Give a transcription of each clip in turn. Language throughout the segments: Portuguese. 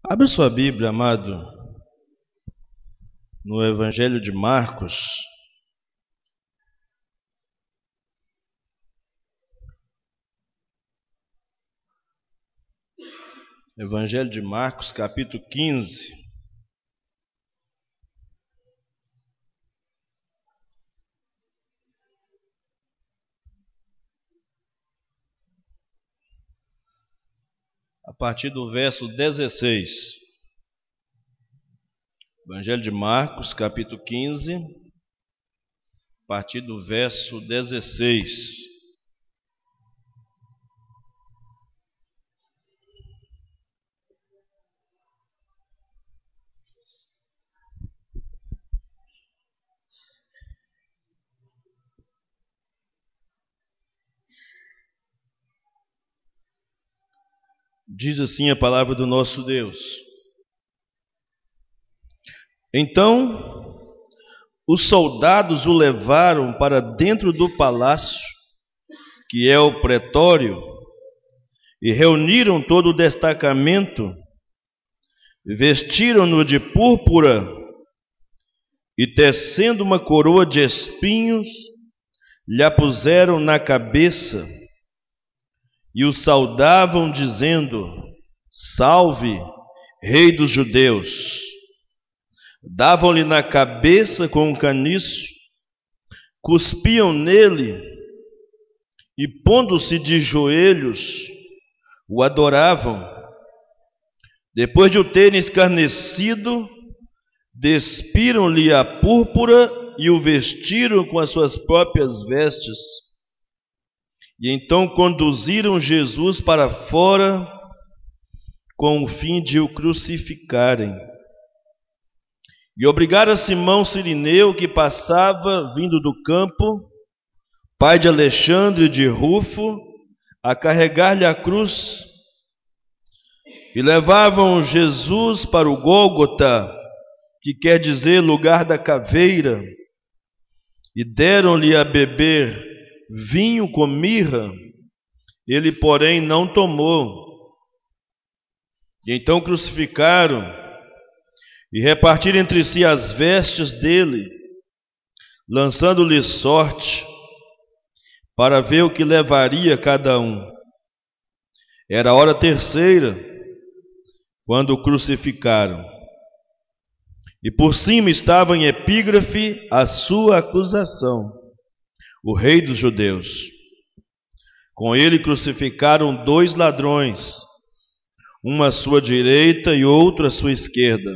Abre sua Bíblia, amado, no Evangelho de Marcos. Evangelho de Marcos, capítulo 15. A partir do verso 16. Evangelho de Marcos, capítulo 15, a partir do verso 16. Diz assim a palavra do nosso Deus. Então, os soldados o levaram para dentro do palácio, que é o pretório, e reuniram todo o destacamento, vestiram-no de púrpura e, tecendo uma coroa de espinhos, lhe a puseram na cabeça e o saudavam, dizendo: Salve, Rei dos Judeus! Davam-lhe na cabeça com um caniço, cuspiam nele e, pondo-se de joelhos, o adoravam. Depois de o terem escarnecido, despiram-lhe a púrpura e o vestiram com as suas próprias vestes. E então conduziram Jesus para fora com o fim de o crucificarem. E obrigaram Simão Cirineu, que passava vindo do campo, pai de Alexandre e de Rufo, a carregar-lhe a cruz. E levavam Jesus para o Gólgota, que quer dizer lugar da caveira, e deram-lhe a beber vinho com mirra. Ele, porém, não tomou. E então crucificaram e repartiram entre si as vestes dele, lançando-lhe sorte para ver o que levaria cada um. Era a hora terceira, quando o crucificaram. E por cima estava em epígrafe a sua acusação: o Rei dos Judeus. Com ele crucificaram 2 ladrões, um à sua direita e outro à sua esquerda.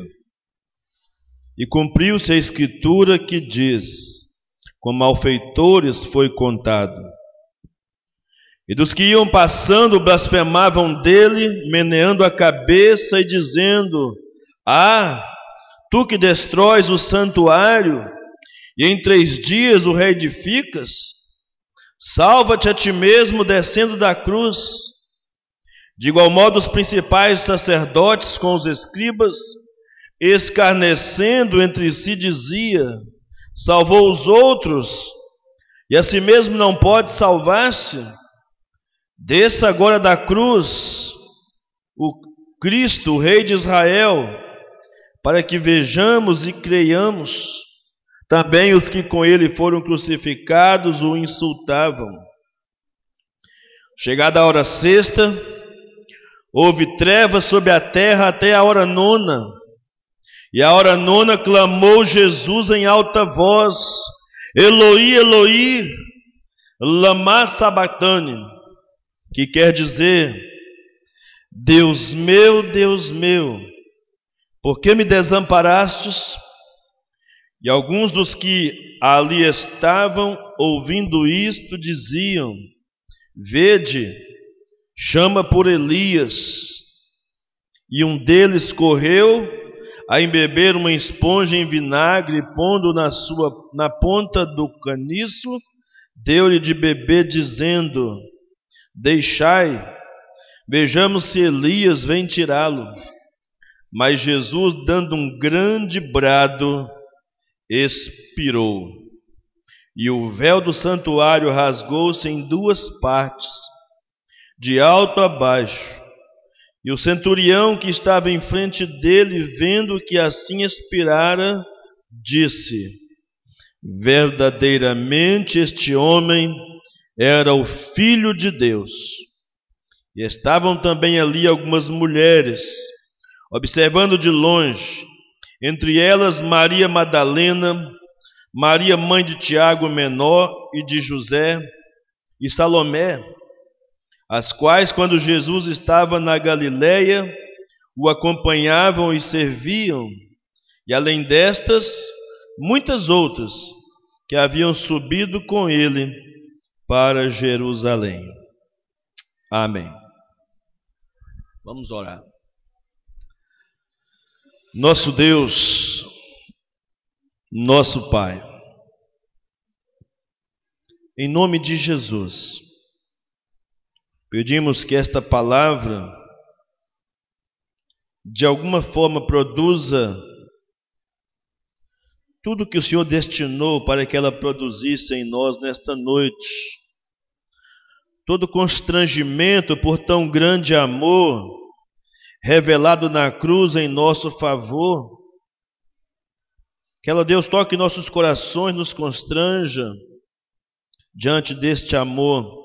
E cumpriu-se a escritura que diz: com malfeitores foi contado. E dos que iam passando blasfemavam dele, meneando a cabeça e dizendo: Ah, tu que destróis o santuário e em 3 dias o reedificas, salva-te a ti mesmo descendo da cruz. De igual modo os principais sacerdotes com os escribas, escarnecendo entre si, dizia: salvou os outros e a si mesmo não pode salvar-se. Desça agora da cruz o Cristo, o Rei de Israel, para que vejamos e creiamos. Também os que com ele foram crucificados o insultavam. Chegada a hora sexta, houve trevas sobre a terra até a hora 9. E a hora 9 clamou Jesus em alta voz: Eloi, Eloi, lama sabachthani, que quer dizer: Deus meu, por que me desamparastes? E alguns dos que ali estavam, ouvindo isto, diziam: Vede, chama por Elias. E um deles correu a embeber uma esponja em vinagre, pondo na ponta do caniço, deu-lhe de beber, dizendo: Deixai, vejamos se Elias vem tirá-lo. Mas Jesus, dando um grande brado, expirou. E o véu do santuário rasgou-se em 2 partes, de alto a baixo, E o centurião que estava em frente dele, vendo que assim expirara, disse: verdadeiramente este homem era o Filho de Deus. E estavam também ali algumas mulheres, observando de longe, entre elas Maria Madalena, Maria mãe de Tiago menor e de José, e Salomé, as quais, quando Jesus estava na Galileia, o acompanhavam e serviam, e além destas, muitas outras que haviam subido com ele para Jerusalém. Amém. Vamos orar. Nosso Deus, nosso Pai, em nome de Jesus, pedimos que esta palavra de alguma forma produza tudo que o Senhor destinou para que ela produzisse em nós nesta noite. Todo constrangimento por tão grande amor revelado na cruz em nosso favor. Que ela, Deus, toque nossos corações, nos constranja diante deste amor.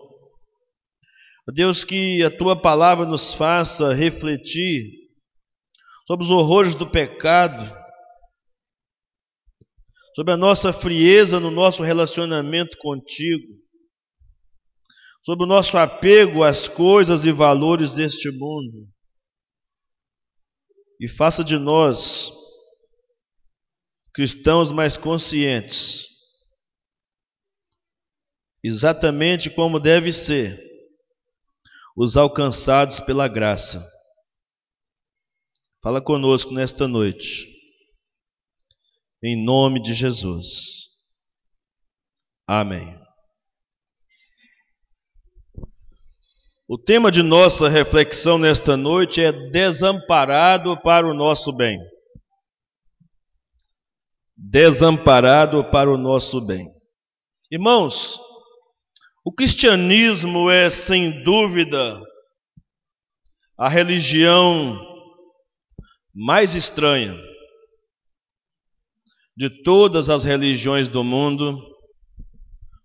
Deus, que a Tua palavra nos faça refletir sobre os horrores do pecado, sobre a nossa frieza no nosso relacionamento contigo, sobre o nosso apego às coisas e valores deste mundo. E faça de nós cristãos mais conscientes, exatamente como deve ser os alcançados pela graça. Fala conosco nesta noite, em nome de Jesus. Amém. O tema de nossa reflexão nesta noite é desamparado para o nosso bem. Desamparado para o nosso bem. Irmãos, o cristianismo é, sem dúvida, a religião mais estranha de todas as religiões do mundo.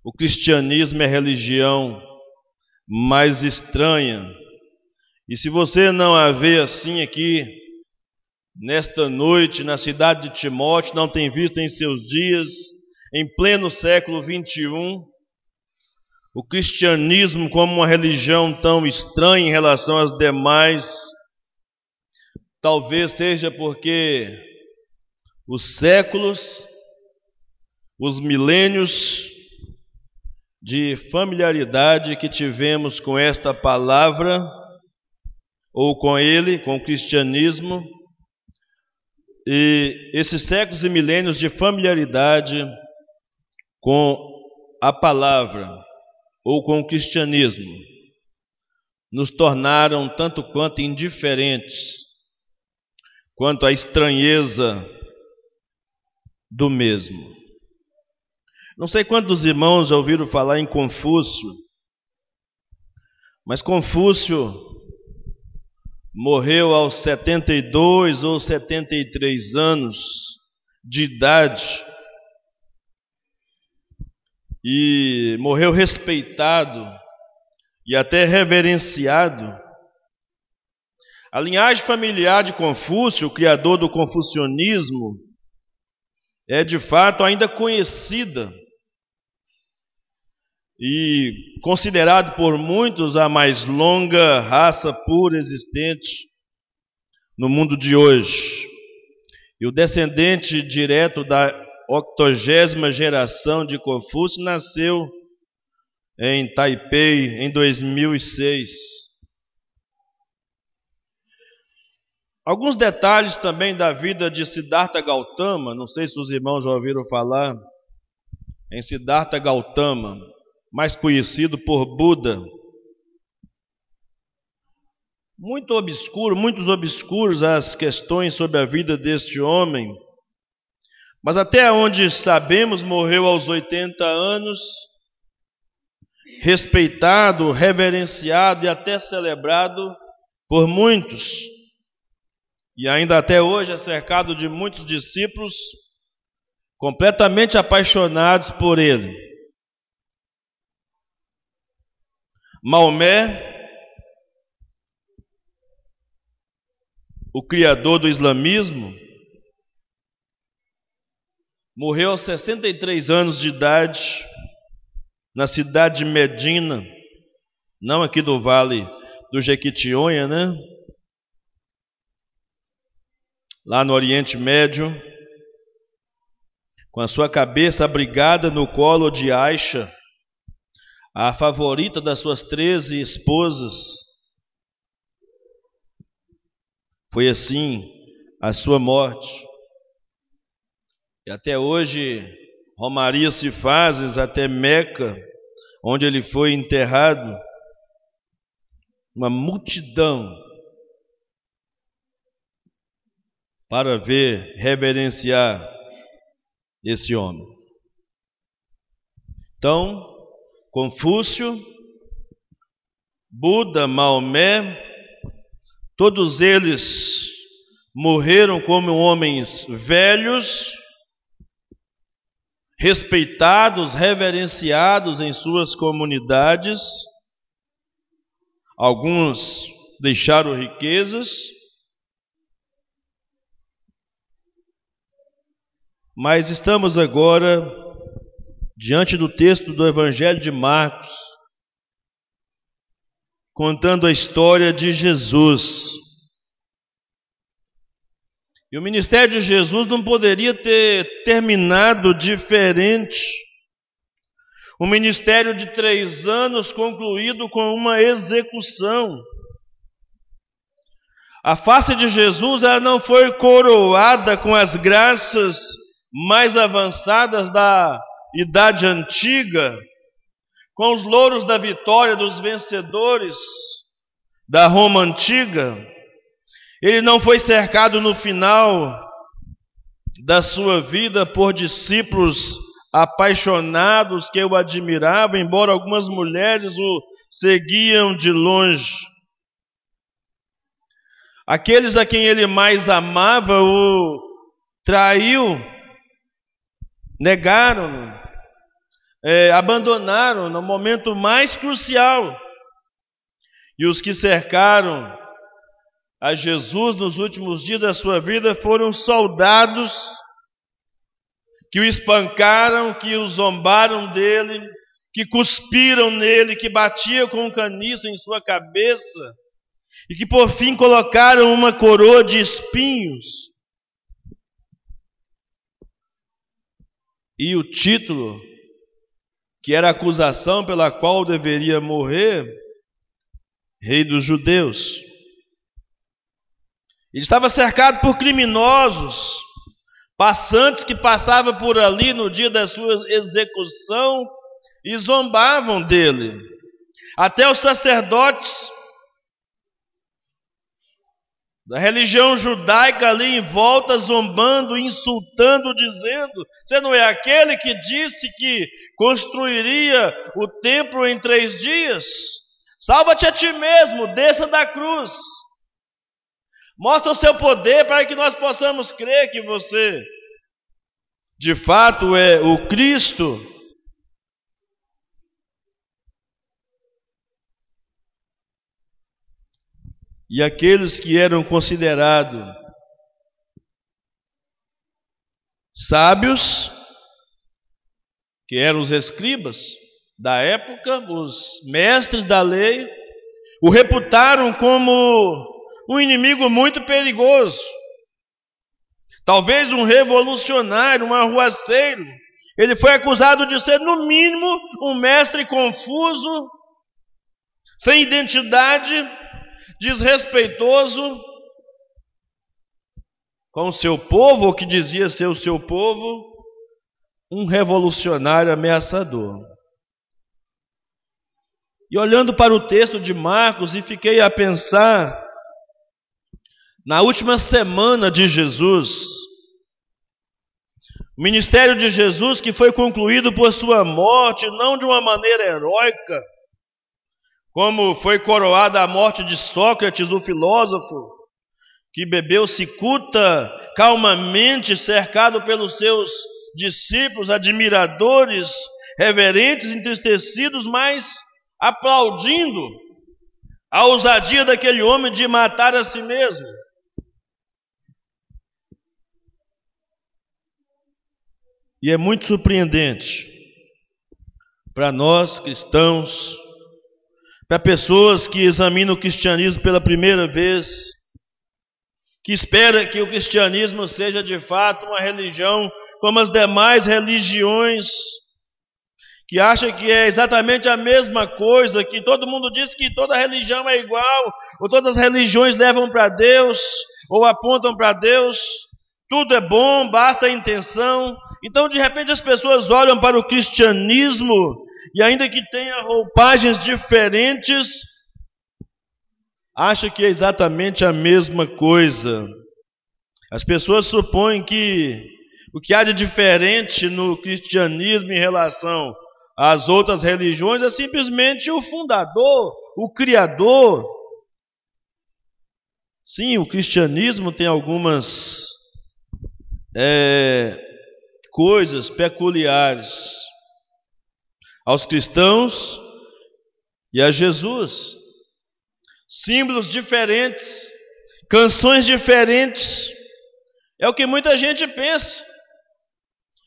O cristianismo é a religião mais estranha. E se você não a vê assim aqui, nesta noite, na cidade de Timóteo, não tem visto em seus dias, em pleno século 21, o cristianismo como uma religião tão estranha em relação às demais, talvez seja porque os séculos, os milênios de familiaridade que tivemos com esta palavra, ou com ele, com o cristianismo, e esses séculos e milênios de familiaridade com a palavra, ou com o cristianismo, nos tornaram tanto quanto indiferentes quanto à estranheza do mesmo. Não sei quantos irmãos já ouviram falar em Confúcio, mas Confúcio morreu aos 72 ou 73 anos de idade e morreu respeitado e até reverenciado. A linhagem familiar de Confúcio, o criador do confucionismo, é de fato ainda conhecida e considerado por muitos a mais longa raça pura existente no mundo de hoje. E o descendente direto da 80ª geração de Confúcio nasceu em Taipei em 2006. Alguns detalhes também da vida de Siddhartha Gautama, não sei se os irmãos já ouviram falar em Siddhartha Gautama, mais conhecido por Buda. Muitos obscuros as questões sobre a vida deste homem, mas até onde sabemos morreu aos 80 anos, respeitado, reverenciado e até celebrado por muitos, e ainda até hoje é cercado de muitos discípulos completamente apaixonados por ele. Maomé, o criador do islamismo, morreu aos 63 anos de idade na cidade de Medina, não aqui do Vale do Jequitinhonha, né? Lá no Oriente Médio, com a sua cabeça abrigada no colo de Aisha, a favorita das suas 13 esposas. Foi assim a sua morte. E até hoje, romarias se fazem até Meca, onde ele foi enterrado. Uma multidão para ver, reverenciar esse homem. Então, Confúcio, Buda, Maomé, todos eles morreram como homens velhos, respeitados, reverenciados em suas comunidades. Alguns deixaram riquezas, mas estamos agora diante do texto do Evangelho de Marcos, contando a história de Jesus. E o ministério de Jesus não poderia ter terminado diferente. Um ministério de 3 anos concluído com uma execução. A face de Jesus ela não foi coroada com as graças mais avançadas da Idade Antiga, com os louros da vitória dos vencedores da Roma Antiga. Ele não foi cercado no final da sua vida por discípulos apaixonados que o admiravam, embora algumas mulheres o seguiam de longe. Aqueles a quem ele mais amava o traiu, negaram-no, abandonaram no momento mais crucial. E os que cercaram a Jesus nos últimos dias da sua vida foram soldados que o espancaram, que o zombaram dele, que cuspiram nele, que batiam com um caniço em sua cabeça e que por fim colocaram uma coroa de espinhos. E o título, que era a acusação pela qual deveria morrer, Rei dos Judeus. Ele estava cercado por criminosos, passantes que passavam por ali no dia da sua execução e zombavam dele. Até os sacerdotes da religião judaica ali em volta, zombando, insultando, dizendo: você não é aquele que disse que construiria o templo em 3 dias? Salva-te a ti mesmo, desça da cruz. Mostra o seu poder para que nós possamos crer que você, de fato, é o Cristo. E aqueles que eram considerados sábios, que eram os escribas da época, os mestres da lei, o reputaram como um inimigo muito perigoso, talvez um revolucionário, um arruaceiro. Ele foi acusado de ser, no mínimo, um mestre confuso, sem identidade, desrespeitoso com o seu povo, ou que dizia ser o seu povo, um revolucionário ameaçador. E olhando para o texto de Marcos, e fiquei a pensar na última semana de Jesus, o ministério de Jesus que foi concluído por sua morte, não de uma maneira heróica, como foi coroada a morte de Sócrates, o filósofo, que bebeu cicuta calmamente, cercado pelos seus discípulos, admiradores, reverentes, entristecidos, mas aplaudindo a ousadia daquele homem de matar a si mesmo. E é muito surpreendente para nós cristãos, para pessoas que examinam o cristianismo pela primeira vez, que espera que o cristianismo seja de fato uma religião como as demais religiões, que acha que é exatamente a mesma coisa, que todo mundo diz que toda religião é igual, ou todas as religiões levam para Deus, ou apontam para Deus, tudo é bom, basta a intenção. Então, de repente, as pessoas olham para o cristianismo e, ainda que tenha roupagens diferentes, acham que é exatamente a mesma coisa. As pessoas supõem que o que há de diferente no cristianismo em relação às outras religiões é simplesmente o fundador, o criador. Sim, o cristianismo tem algumas coisas peculiares aos cristãos e a Jesus. Símbolos diferentes, canções diferentes, é o que muita gente pensa.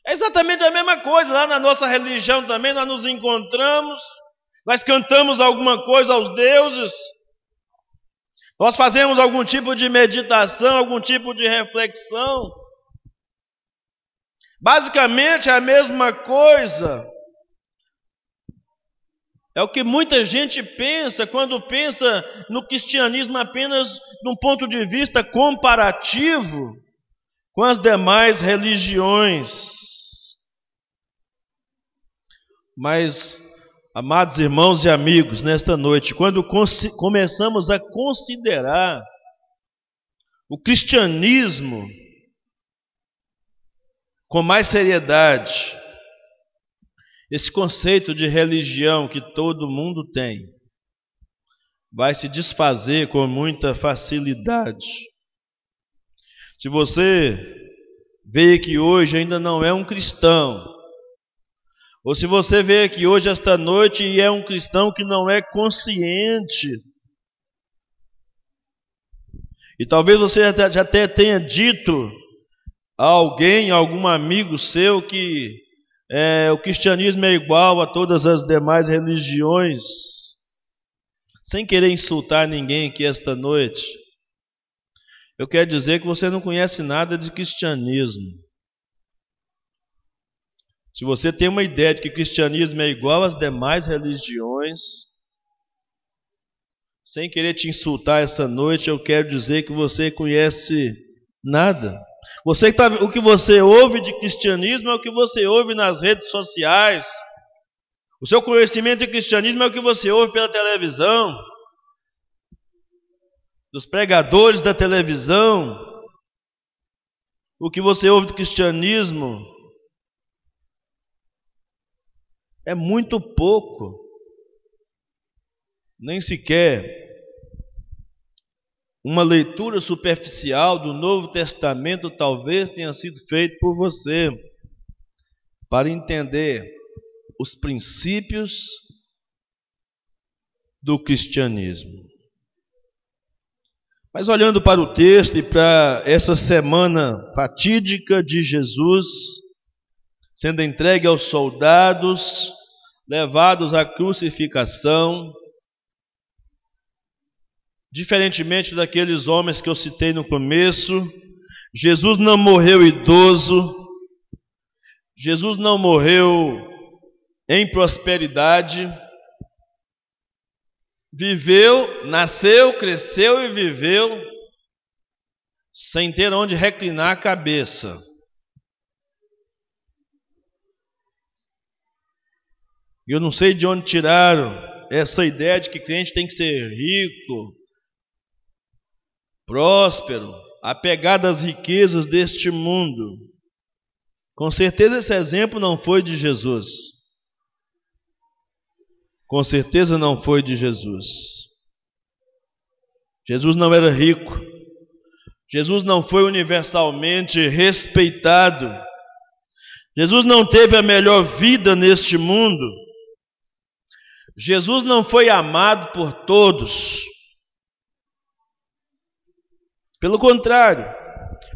É exatamente a mesma coisa. Lá na nossa religião também nós nos encontramos, nós cantamos alguma coisa aos deuses, nós fazemos algum tipo de meditação, algum tipo de reflexão. Basicamente é a mesma coisa. É o que muita gente pensa quando pensa no cristianismo apenas num ponto de vista comparativo com as demais religiões. Mas, amados irmãos e amigos, nesta noite, quando começamos a considerar o cristianismo com mais seriedade, esse conceito de religião que todo mundo tem vai se desfazer com muita facilidade. Se você veio aqui hoje e ainda não é um cristão, ou se você veio aqui hoje, esta noite, e é um cristão que não é consciente, e talvez você já até tenha dito a alguém, a algum amigo seu, que o cristianismo é igual a todas as demais religiões, sem querer insultar ninguém aqui esta noite, eu quero dizer que você não conhece nada de cristianismo. Se você tem uma ideia de que o cristianismo é igual às demais religiões, sem querer te insultar essa noite, eu quero dizer que você conhece nada. O que você ouve de cristianismo é o que você ouve nas redes sociais. O seu conhecimento de cristianismo é o que você ouve pela televisão, dos pregadores da televisão. O que você ouve do cristianismo é muito pouco, nem sequer uma leitura superficial do Novo Testamento talvez tenha sido feita por você para entender os princípios do cristianismo. Mas olhando para o texto e para essa semana fatídica de Jesus sendo entregue aos soldados, levados à crucificação, diferentemente daqueles homens que eu citei no começo, Jesus não morreu idoso, Jesus não morreu em prosperidade, viveu, nasceu, cresceu e viveu sem ter onde reclinar a cabeça. Eu não sei de onde tiraram essa ideia de que crente tem que ser rico, próspero, apegado às riquezas deste mundo. Com certeza esse exemplo não foi de Jesus. Com certeza não foi de Jesus. Jesus não era rico. Jesus não foi universalmente respeitado. Jesus não teve a melhor vida neste mundo. Jesus não foi amado por todos. Pelo contrário,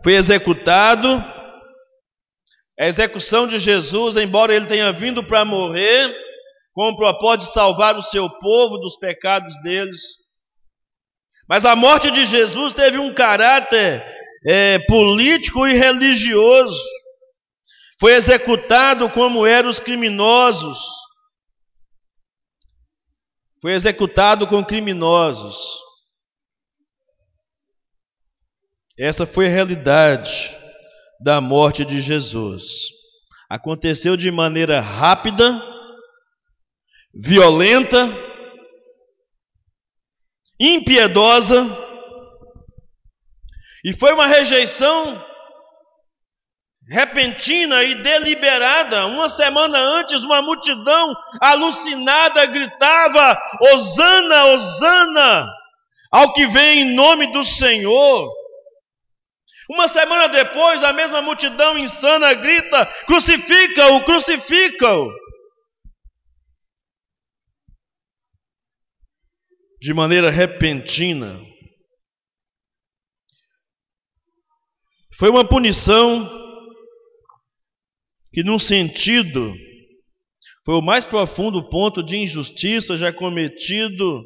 foi executado. A execução de Jesus, embora ele tenha vindo para morrer, com o propósito de salvar o seu povo dos pecados deles, mas a morte de Jesus teve um caráter político e religioso. Foi executado como eram os criminosos. Foi executado com criminosos. Essa foi a realidade da morte de Jesus. Aconteceu de maneira rápida, violenta, impiedosa, e foi uma rejeição repentina e deliberada. Uma semana antes, uma multidão alucinada gritava: Hosana, Hosana, ao que vem em nome do Senhor. Uma semana depois, a mesma multidão insana grita: crucifica-o, crucifica-o. De maneira repentina. Foi uma punição que, num sentido, foi o mais profundo ponto de injustiça já cometido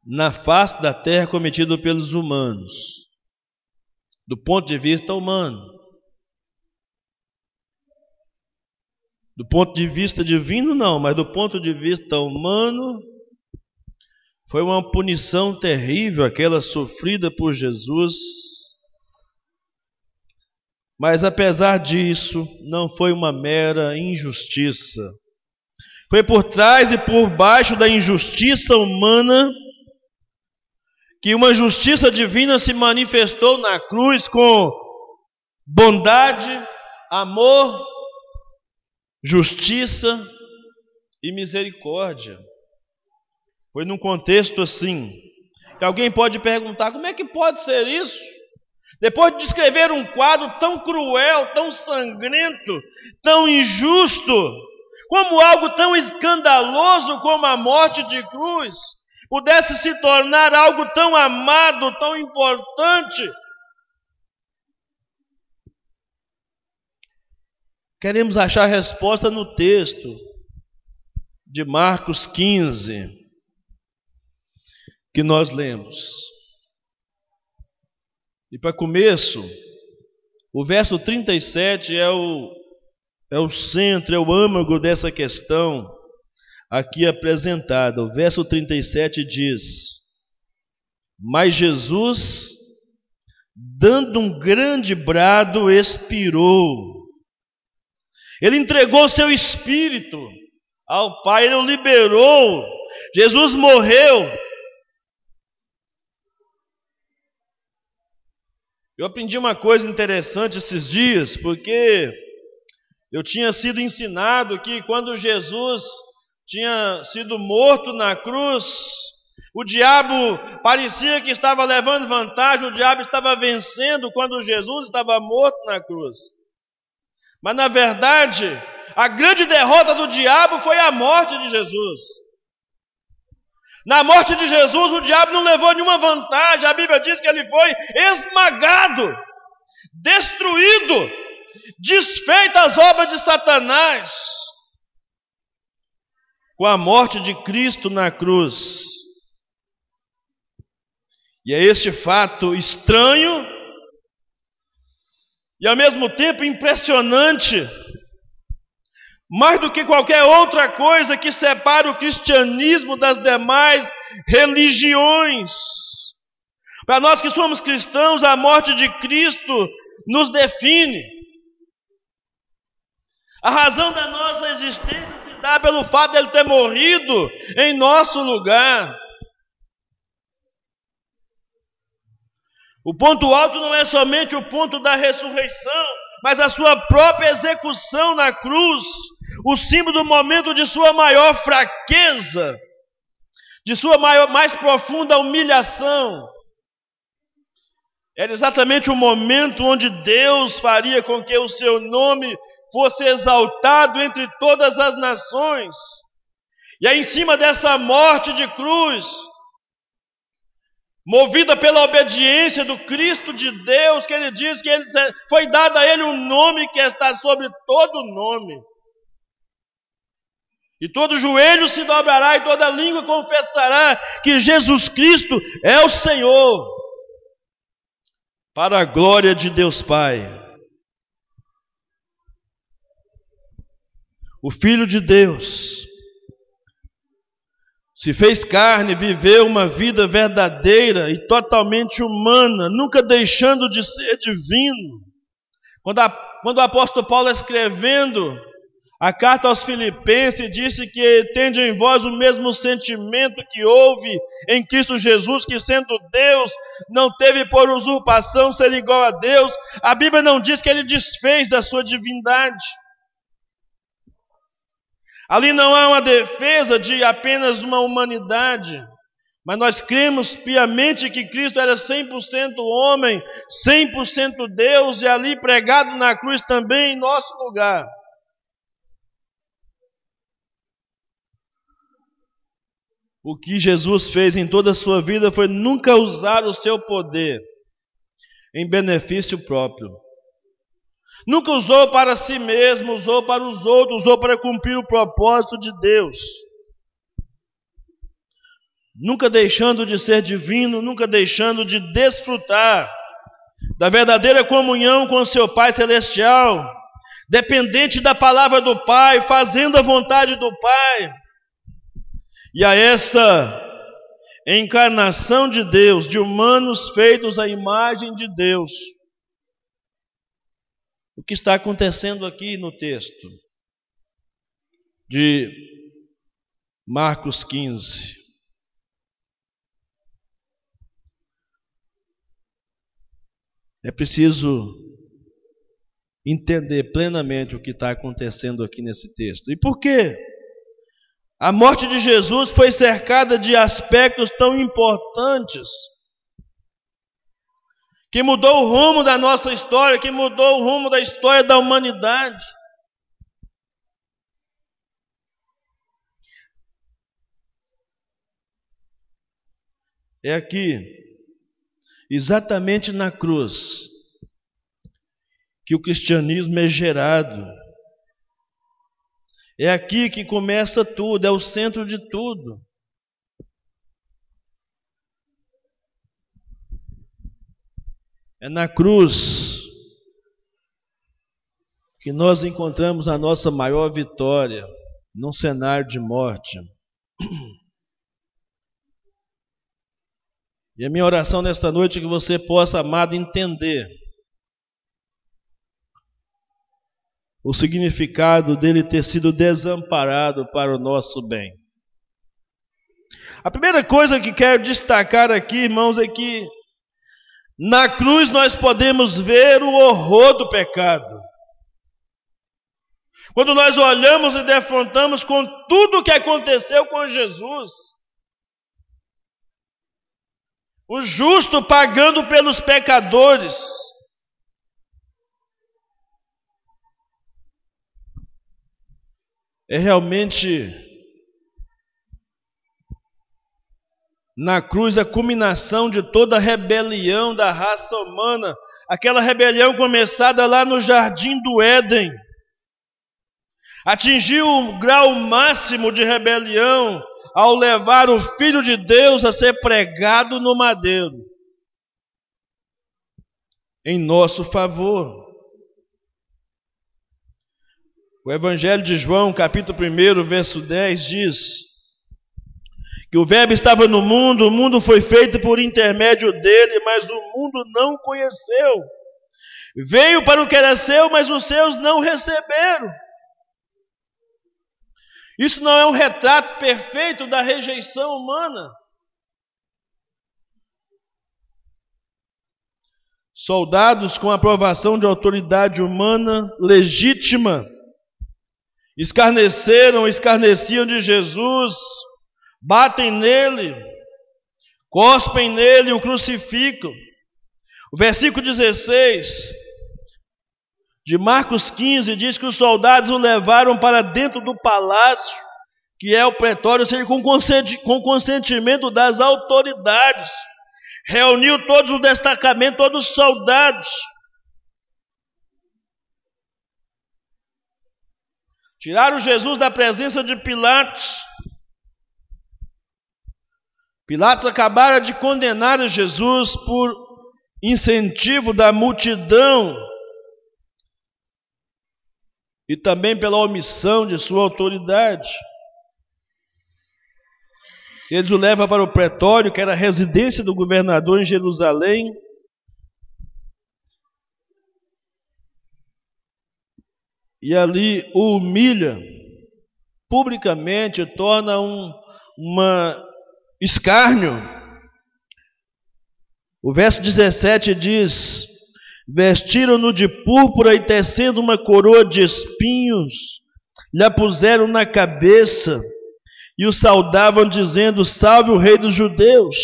na face da terra, cometido pelos humanos, do ponto de vista humano. Do ponto de vista divino, não, mas do ponto de vista humano, foi uma punição terrível aquela sofrida por Jesus. Mas apesar disso, não foi uma mera injustiça. Foi por trás e por baixo da injustiça humana que uma justiça divina se manifestou na cruz com bondade, amor, justiça e misericórdia. Foi num contexto assim, que alguém pode perguntar: como é que pode ser isso? Depois de descrever um quadro tão cruel, tão sangrento, tão injusto, como algo tão escandaloso como a morte de cruz, pudesse se tornar algo tão amado, tão importante. Queremos achar a resposta no texto de Marcos 15, que nós lemos. E para começo, o verso 37 é o centro, é o âmago dessa questão aqui apresentada. O verso 37 diz: mas Jesus, dando um grande brado, expirou. Ele entregou seu espírito ao Pai, ele o liberou. Jesus morreu. Eu aprendi uma coisa interessante esses dias, porque eu tinha sido ensinado que quando Jesus tinha sido morto na cruz, o diabo parecia que estava levando vantagem, o diabo estava vencendo quando Jesus estava morto na cruz. Mas na verdade, a grande derrota do diabo foi a morte de Jesus. Na morte de Jesus, o diabo não levou nenhuma vantagem. A Bíblia diz que ele foi esmagado, destruído, desfeitas as obras de Satanás. Com a morte de Cristo na cruz. E é este fato estranho e ao mesmo tempo impressionante, mais do que qualquer outra coisa, que separa o cristianismo das demais religiões. Para nós que somos cristãos, a morte de Cristo nos define. A razão da nossa existência se dá pelo fato de Ele ter morrido em nosso lugar. O ponto alto não é somente o ponto da ressurreição, mas a sua própria execução na cruz. o símbolo do momento de sua maior fraqueza, de sua mais profunda humilhação. Era exatamente o momento onde Deus faria com que o seu nome fosse exaltado entre todas as nações. E aí, em cima dessa morte de cruz, movida pela obediência do Cristo de Deus, que ele diz que foi dado a ele um nome que está sobre todo nome. E todo joelho se dobrará e toda língua confessará que Jesus Cristo é o Senhor, para a glória de Deus Pai. O Filho de Deus se fez carne, viveu uma vida verdadeira e totalmente humana, nunca deixando de ser divino. Quando o apóstolo Paulo, escrevendo a carta aos Filipenses, disse que tende em vós o mesmo sentimento que houve em Cristo Jesus, que sendo Deus, não teve por usurpação ser igual a Deus. A Bíblia não diz que ele desfez da sua divindade. Ali não há uma defesa de apenas uma humanidade, mas nós cremos piamente que Cristo era 100% homem, 100% Deus, e ali pregado na cruz também em nosso lugar. O que Jesus fez em toda a sua vida foi nunca usar o seu poder em benefício próprio. Nunca usou para si mesmo, usou para os outros, usou para cumprir o propósito de Deus. Nunca deixando de ser divino, nunca deixando de desfrutar da verdadeira comunhão com o seu Pai Celestial, dependente da palavra do Pai, fazendo a vontade do Pai. E a esta encarnação de Deus, de humanos feitos à imagem de Deus. O que está acontecendo aqui no texto de Marcos 15? É preciso entender plenamente o que está acontecendo aqui nesse texto. E por quê? A morte de Jesus foi cercada de aspectos tão importantes, que mudou o rumo da nossa história, que mudou o rumo da história da humanidade. É aqui, exatamente na cruz, que o cristianismo é gerado. É aqui que começa tudo, é o centro de tudo. É na cruz que nós encontramos a nossa maior vitória, num cenário de morte. E a minha oração nesta noite é que você possa, amado, entender o significado dele ter sido desamparado para o nosso bem. A primeira coisa que quero destacar aqui, irmãos, é que na cruz nós podemos ver o horror do pecado. Quando nós olhamos e defrontamos com tudo o que aconteceu com Jesus, o justo pagando pelos pecadores, é realmente na cruz a culminação de toda a rebelião da raça humana, aquela rebelião começada lá no Jardim do Éden, atingiu o grau máximo de rebelião ao levar o Filho de Deus a ser pregado no madeiro, em nosso favor. O Evangelho de João, capítulo 1, verso 10, diz que o Verbo estava no mundo, o mundo foi feito por intermédio dele, mas o mundo não o conheceu. Veio para o que era seu, mas os seus não receberam. Isso não é um retrato perfeito da rejeição humana. Soldados com aprovação de autoridade humana legítima escarneciam de Jesus, batem nele, cospem nele, o crucificam. O versículo 16 de Marcos 15 diz que os soldados o levaram para dentro do palácio, que é o pretório, ou seja, com consentimento das autoridades. Reuniu todos os destacamentos, todos os soldados. Tiraram Jesus da presença de Pilatos. Pilatos acabara de condenar Jesus por incentivo da multidão e também pela omissão de sua autoridade. Eles o levam para o pretório, que era a residência do governador em Jerusalém. E ali o humilha publicamente, torna uma escárnio. O verso 17 diz: vestiram-no de púrpura e, tecendo uma coroa de espinhos, lhe a puseram na cabeça e o saudavam, dizendo: salve o rei dos judeus.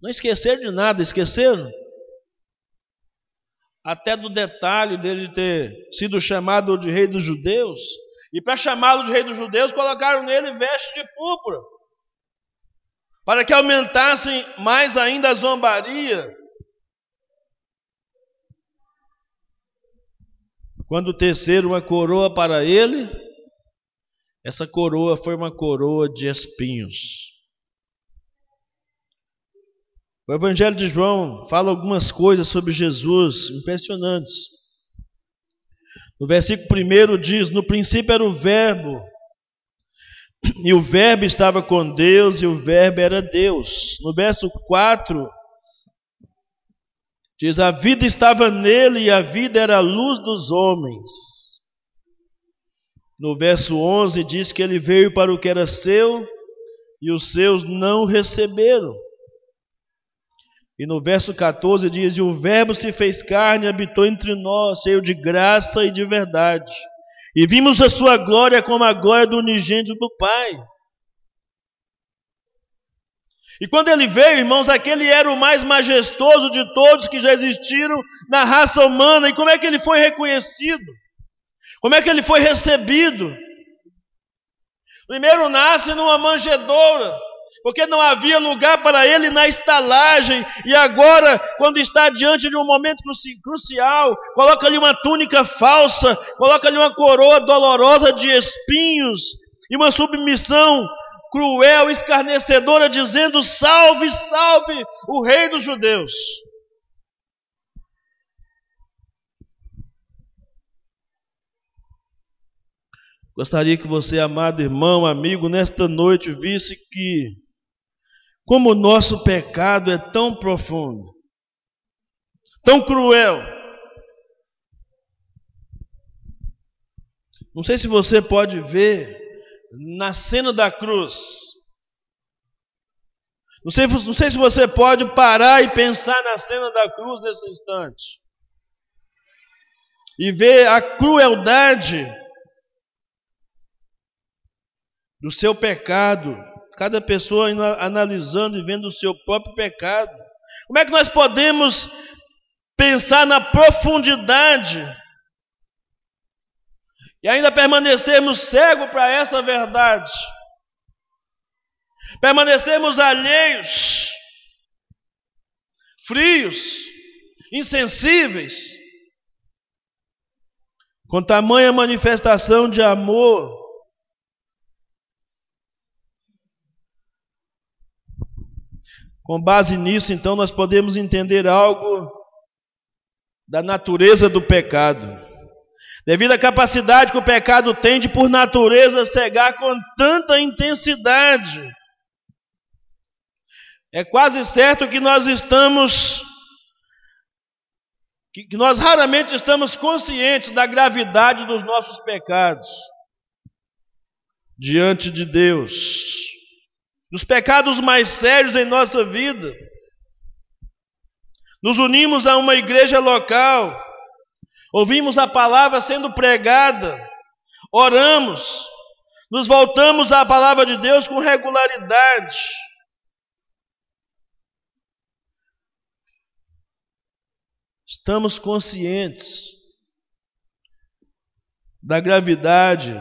Não esqueceram de nada, esqueceram? Até do detalhe dele ter sido chamado de rei dos judeus. E para chamá-lo de rei dos judeus, colocaram nele veste de púrpura, para que aumentassem mais ainda a zombaria. Quando teceram uma coroa para ele, essa coroa foi uma coroa de espinhos. O Evangelho de João fala algumas coisas sobre Jesus impressionantes. No versículo 1 diz: no princípio era o Verbo, e o Verbo estava com Deus, e o Verbo era Deus. No verso 4 diz: a vida estava nele, e a vida era a luz dos homens. No verso 11 diz que ele veio para o que era seu, e os seus não o receberam. E no verso 14 diz: e o Verbo se fez carne e habitou entre nós, cheio de graça e de verdade. E vimos a sua glória como a glória do unigênito do Pai. E quando ele veio, irmãos, aquele era o mais majestoso de todos que já existiram na raça humana. E como é que ele foi reconhecido? Como é que ele foi recebido? Primeiro nasce numa manjedoura, porque não havia lugar para ele na estalagem. E agora, quando está diante de um momento crucial, coloca-lhe uma túnica falsa, coloca-lhe uma coroa dolorosa de espinhos e uma submissão cruel, escarnecedora, dizendo: salve, salve o rei dos judeus. Gostaria que você, amado irmão, amigo, nesta noite visse que como o nosso pecado é tão profundo, tão cruel. Não sei se você pode ver na cena da cruz. Não sei se você pode parar e pensar na cena da cruz nesse instante e ver a crueldade do seu pecado. Cada pessoa analisando e vendo o seu próprio pecado. Como é que nós podemos pensar na profundidade e ainda permanecermos cegos para essa verdade? Permanecermos alheios, frios, insensíveis, com tamanha manifestação de amor. Com base nisso, então, nós podemos entender algo da natureza do pecado. Devido à capacidade que o pecado tem de, por natureza, cegar com tanta intensidade, é quase certo que nós raramente estamos conscientes da gravidade dos nossos pecados diante de Deus. Dos pecados mais sérios em nossa vida. Nos unimos a uma igreja local, ouvimos a palavra sendo pregada, oramos, nos voltamos à palavra de Deus com regularidade. Estamos conscientes da gravidade,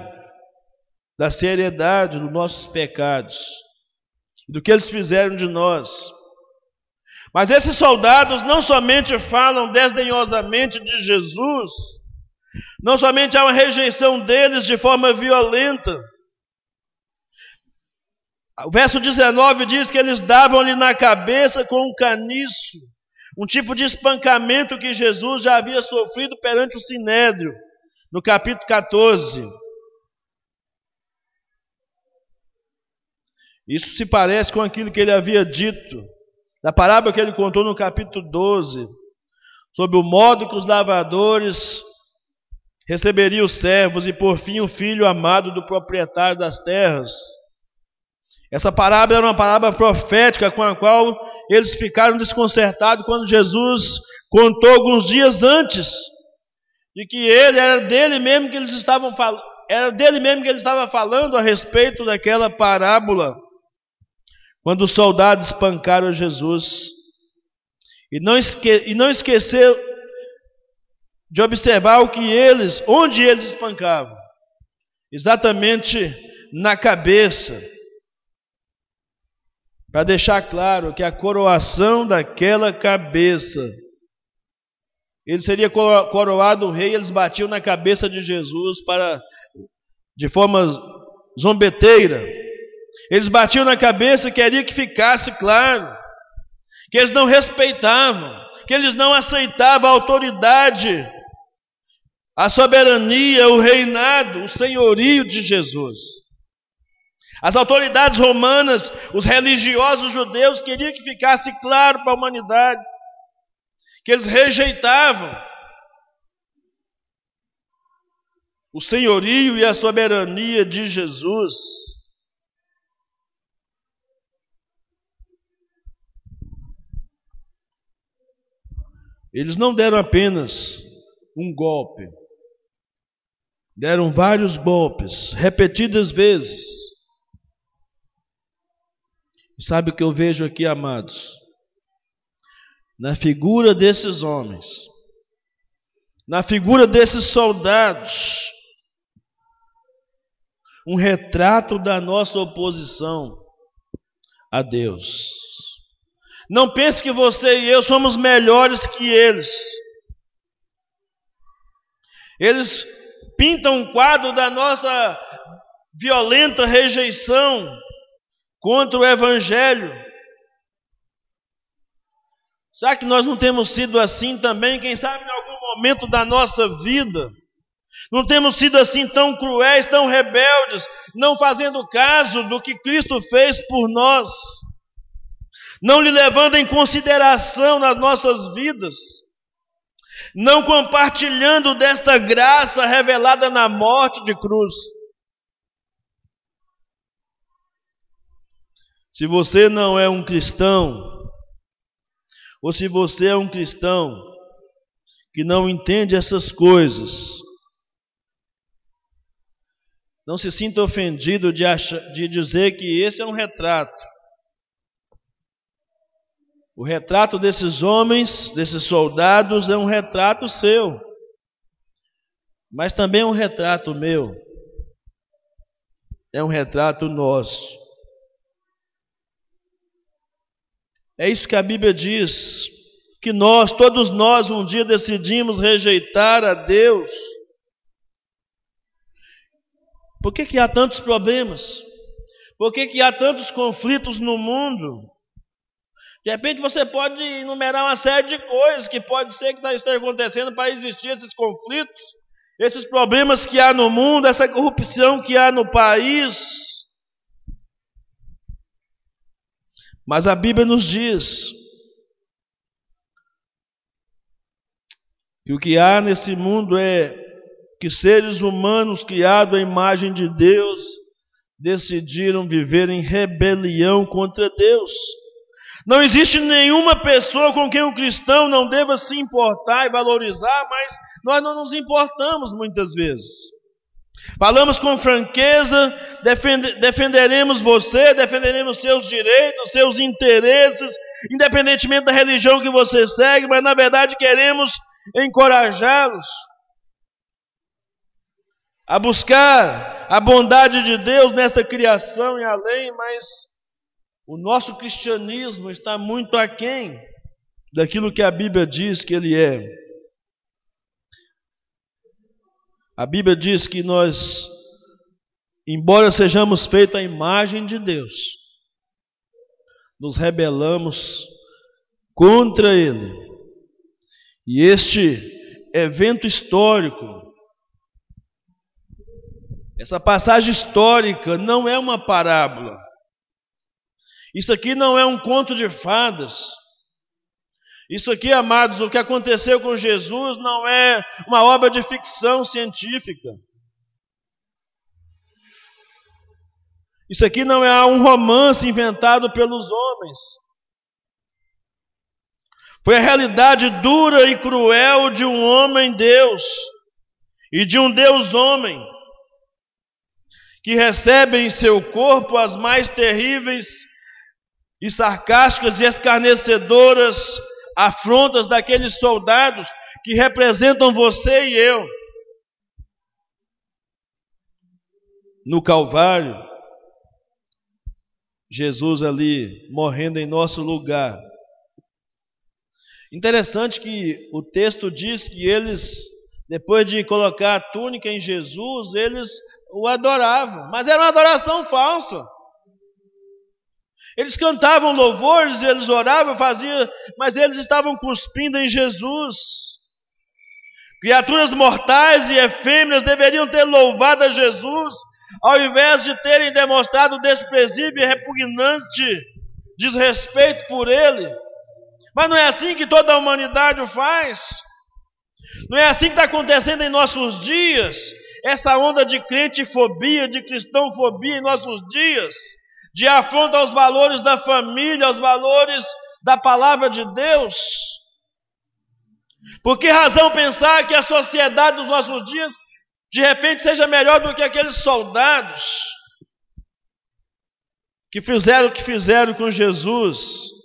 da seriedade dos nossos pecados, do que eles fizeram de nós. Mas esses soldados não somente falam desdenhosamente de Jesus, não somente há uma rejeição deles de forma violenta. O verso 19 diz que eles davam-lhe na cabeça com um caniço, um tipo de espancamento que Jesus já havia sofrido perante o Sinédrio, no capítulo 14. Isso se parece com aquilo que ele havia dito, da parábola que ele contou no capítulo 12, sobre o modo que os lavradores receberiam os servos e por fim o filho amado do proprietário das terras. Essa parábola era uma parábola profética com a qual eles ficaram desconcertados quando Jesus contou alguns dias antes de que era dele mesmo que eles estavam falando a respeito daquela parábola. Quando os soldados espancaram Jesus e não esqueceram de observar onde eles espancavam, exatamente na cabeça, para deixar claro que a coroação daquela cabeça, ele seria coroado rei, eles batiam na cabeça de Jesus de forma zombeteira. Eles batiam na cabeça e queriam que ficasse claro que eles não respeitavam, que eles não aceitavam a autoridade, a soberania, o reinado, o senhorio de Jesus. As autoridades romanas, os religiosos judeus queriam que ficasse claro para a humanidade que eles rejeitavam o senhorio e a soberania de Jesus. Eles não deram apenas um golpe, deram vários golpes, repetidas vezes. Sabe o que eu vejo aqui, amados? Na figura desses homens, na figura desses soldados, um retrato da nossa oposição a Deus. Não pense que você e eu somos melhores que eles. Eles pintam um quadro da nossa violenta rejeição contra o Evangelho. Será que nós não temos sido assim também? Quem sabe em algum momento da nossa vida não temos sido assim tão cruéis, tão rebeldes, não fazendo caso do que Cristo fez por nós, não lhe levando em consideração nas nossas vidas, não compartilhando desta graça revelada na morte de cruz. Se você não é um cristão, ou se você é um cristão que não entende essas coisas, não se sinta ofendido de dizer que esse é um retrato. O retrato desses homens, desses soldados, é um retrato seu, mas também é um retrato meu, é um retrato nosso. É isso que a Bíblia diz, que todos nós, um dia decidimos rejeitar a Deus. Por que há tantos problemas? Por que há tantos conflitos no mundo? De repente você pode enumerar uma série de coisas que pode ser que esteja acontecendo para existir esses conflitos, esses problemas que há no mundo, essa corrupção que há no país. Mas a Bíblia nos diz que o que há nesse mundo é que seres humanos criados à imagem de Deus decidiram viver em rebelião contra Deus. Não existe nenhuma pessoa com quem um cristão não deva se importar e valorizar, mas nós não nos importamos muitas vezes. Falamos com franqueza, defenderemos você, defenderemos seus direitos, seus interesses, independentemente da religião que você segue, mas na verdade queremos encorajá-los a buscar a bondade de Deus nesta criação e além, mas o nosso cristianismo está muito aquém daquilo que a Bíblia diz que ele é. A Bíblia diz que nós, embora sejamos feitos à imagem de Deus, nos rebelamos contra Ele. E este evento histórico, essa passagem histórica não é uma parábola. Isso aqui não é um conto de fadas. Isso aqui, amados, o que aconteceu com Jesus não é uma obra de ficção científica. Isso aqui não é um romance inventado pelos homens. Foi a realidade dura e cruel de um homem-Deus e de um Deus-homem que recebe em seu corpo as mais terríveis e sarcásticas e escarnecedoras afrontas daqueles soldados que representam você e eu. No Calvário, Jesus ali morrendo em nosso lugar. Interessante que o texto diz que eles, depois de colocar a túnica em Jesus, eles o adoravam, mas era uma adoração falsa. Eles cantavam louvores, eles oravam, faziam, mas eles estavam cuspindo em Jesus. Criaturas mortais e efêmeras deveriam ter louvado a Jesus, ao invés de terem demonstrado desprezível e repugnante desrespeito por Ele. Mas não é assim que toda a humanidade o faz. Não é assim que está acontecendo em nossos dias. Essa onda de crentefobia, de cristãofobia em nossos dias, de afronta aos valores da família, aos valores da palavra de Deus. Por que razão pensar que a sociedade dos nossos dias de repente seja melhor do que aqueles soldados que fizeram o que fizeram com Jesus?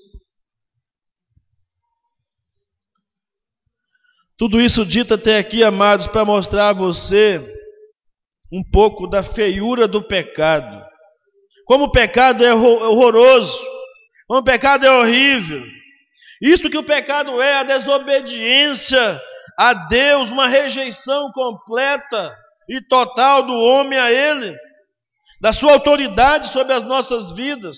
Tudo isso dito até aqui, amados, para mostrar a você um pouco da feiura do pecado. Como o pecado é horroroso, como o pecado é horrível. Isso que o pecado é, a desobediência a Deus, uma rejeição completa e total do homem a Ele, da sua autoridade sobre as nossas vidas.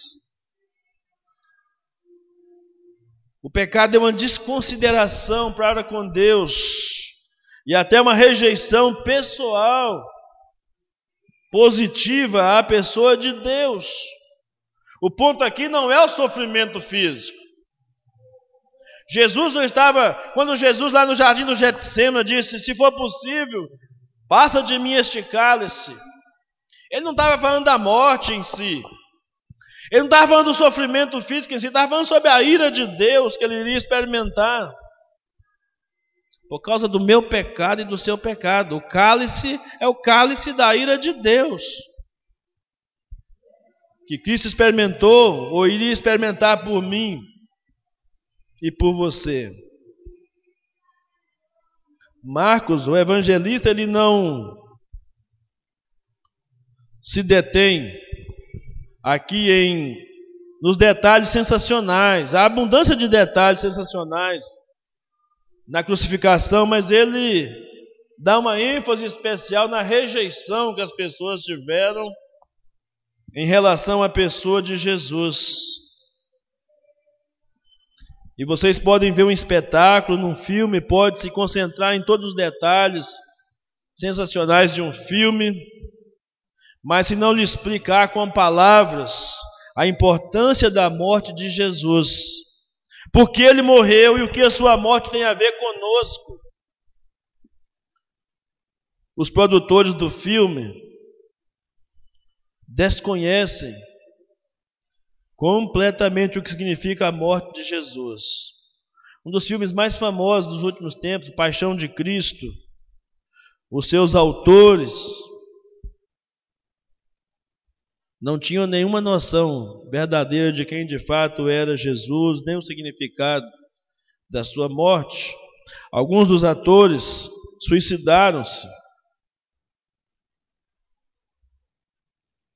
O pecado é uma desconsideração para com Deus e até uma rejeição pessoal, positiva à pessoa de Deus. O ponto aqui não é o sofrimento físico. Jesus não estava, quando Jesus lá no jardim do Getsêmani disse, se for possível, passa de mim este cálice. Ele não estava falando da morte em si. Ele não estava falando do sofrimento físico em si, ele estava falando sobre a ira de Deus que ele iria experimentar. Por causa do meu pecado e do seu pecado. O cálice é o cálice da ira de Deus, que Cristo experimentou ou iria experimentar por mim e por você. Marcos, o evangelista, ele não se detém aqui nos detalhes sensacionais, a abundância de detalhes sensacionais na crucificação, mas ele dá uma ênfase especial na rejeição que as pessoas tiveram em relação à pessoa de Jesus. E vocês podem ver um espetáculo, num filme, pode se concentrar em todos os detalhes sensacionais de um filme, mas se não lhe explicar com palavras a importância da morte de Jesus, porque Ele morreu e o que a sua morte tem a ver conosco. Os produtores do filme desconhecem completamente o que significa a morte de Jesus. Um dos filmes mais famosos dos últimos tempos, Paixão de Cristo, os seus autores não tinham nenhuma noção verdadeira de quem de fato era Jesus, nem o significado da sua morte. Alguns dos atores suicidaram-se.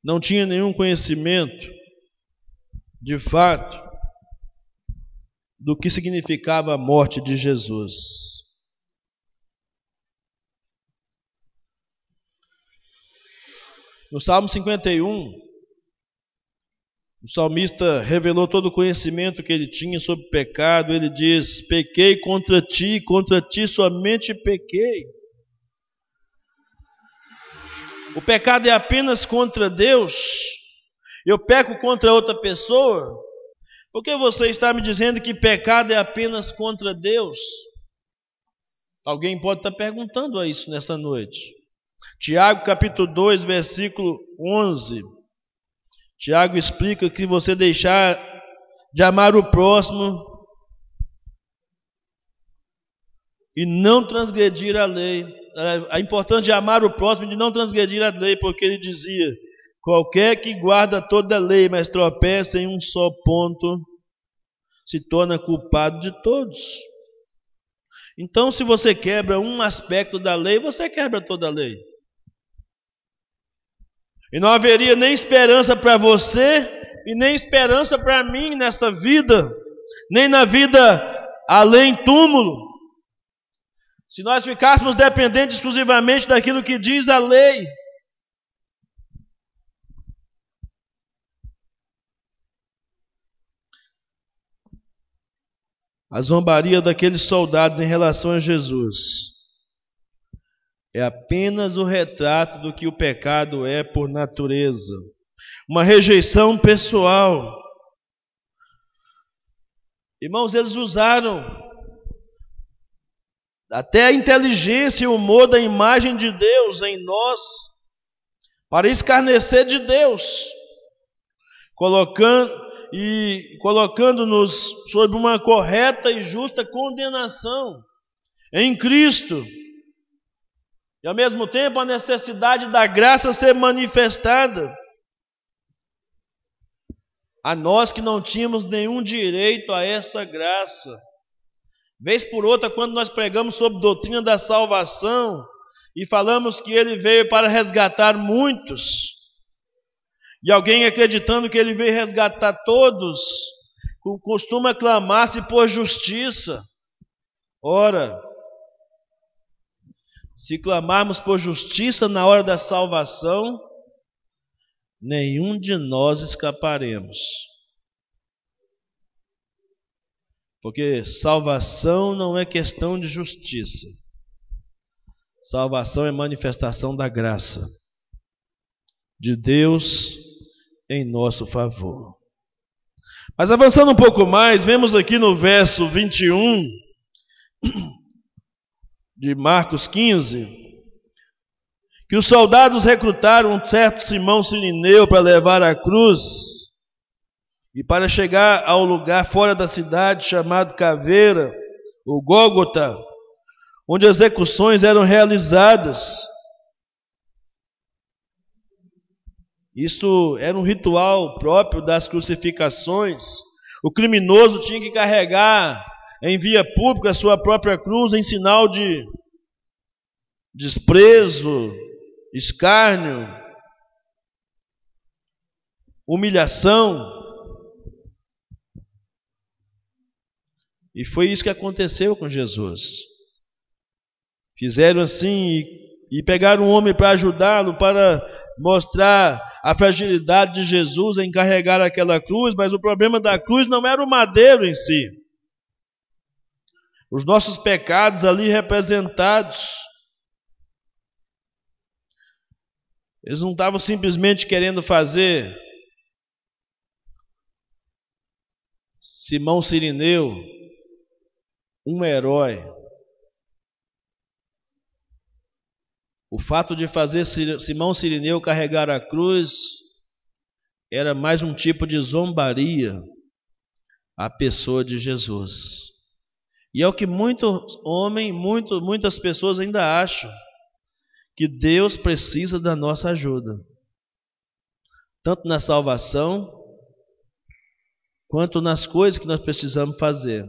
Não tinha nenhum conhecimento, de fato, do que significava a morte de Jesus. No Salmo 51, o salmista revelou todo o conhecimento que ele tinha sobre o pecado. Ele diz: pequei contra ti somente pequei. O pecado é apenas contra Deus. Eu peco contra outra pessoa. Por que você está me dizendo que pecado é apenas contra Deus? Alguém pode estar perguntando a isso nesta noite. Tiago capítulo 2, versículo 11. Tiago explica que você deixar de amar o próximo e não transgredir a lei. A importância de amar o próximo e de não transgredir a lei, porque ele dizia: qualquer que guarda toda a lei, mas tropeça em um só ponto, se torna culpado de todos. Então, se você quebra um aspecto da lei, você quebra toda a lei. E não haveria nem esperança para você e nem esperança para mim nesta vida, nem na vida além túmulo, se nós ficássemos dependentes exclusivamente daquilo que diz a lei. A zombaria daqueles soldados em relação a Jesus é apenas o retrato do que o pecado é por natureza. Uma rejeição pessoal. Irmãos, eles usaram até a inteligência e o humor da imagem de Deus em nós para escarnecer de Deus, colocando-nos sob uma correta e justa condenação em Cristo. E ao mesmo tempo a necessidade da graça ser manifestada a nós que não tínhamos nenhum direito a essa graça. Vez por outra, quando nós pregamos sobre doutrina da salvação e falamos que ele veio para resgatar muitos, e alguém acreditando que ele veio resgatar todos, costuma clamar-se por justiça. Ora, se clamarmos por justiça na hora da salvação, nenhum de nós escaparemos. Porque salvação não é questão de justiça. Salvação é manifestação da graça de Deus em nosso favor. Mas avançando um pouco mais, vemos aqui no verso 21 de Marcos 15, que os soldados recrutaram um certo Simão Cirineu para levar a cruz e para chegar ao lugar fora da cidade chamado Caveira, o Gólgota, onde execuções eram realizadas. Isso era um ritual próprio das crucificações. O criminoso tinha que carregar em via pública a sua própria cruz em sinal de desprezo, escárnio, humilhação. E foi isso que aconteceu com Jesus. Fizeram assim e pegaram um homem para ajudá-lo, para mostrar a fragilidade de Jesus em carregar aquela cruz, mas o problema da cruz não era o madeiro em si. Os nossos pecados ali representados. Eles não estavam simplesmente querendo fazer Simão Cirineu um herói. O fato de fazer Simão Cirineu carregar a cruz era mais um tipo de zombaria à pessoa de Jesus. E é o que muitas pessoas ainda acham. que Deus precisa da nossa ajuda, tanto na salvação, quanto nas coisas que nós precisamos fazer.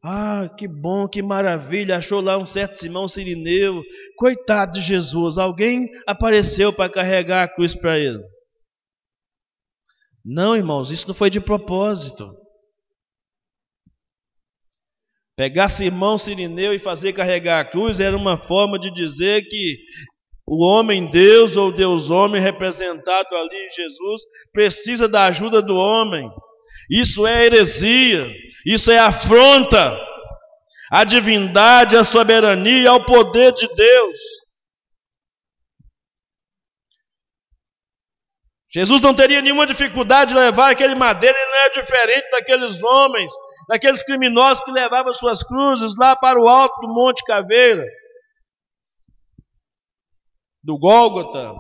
Ah, que bom, que maravilha, achou lá um certo Simão Cirineu, coitado de Jesus, alguém apareceu para carregar a cruz para ele. Não, irmãos, isso não foi de propósito. Pegar Simão Cirineu e fazer carregar a cruz era uma forma de dizer que o homem-deus ou Deus-homem representado ali em Jesus precisa da ajuda do homem. Isso é heresia, isso é afronta à divindade, à soberania, ao poder de Deus. Jesus não teria nenhuma dificuldade de levar aquele madeiro, ele não é diferente daqueles homens, daqueles criminosos que levavam suas cruzes lá para o alto do Monte Caveira, do Gólgota.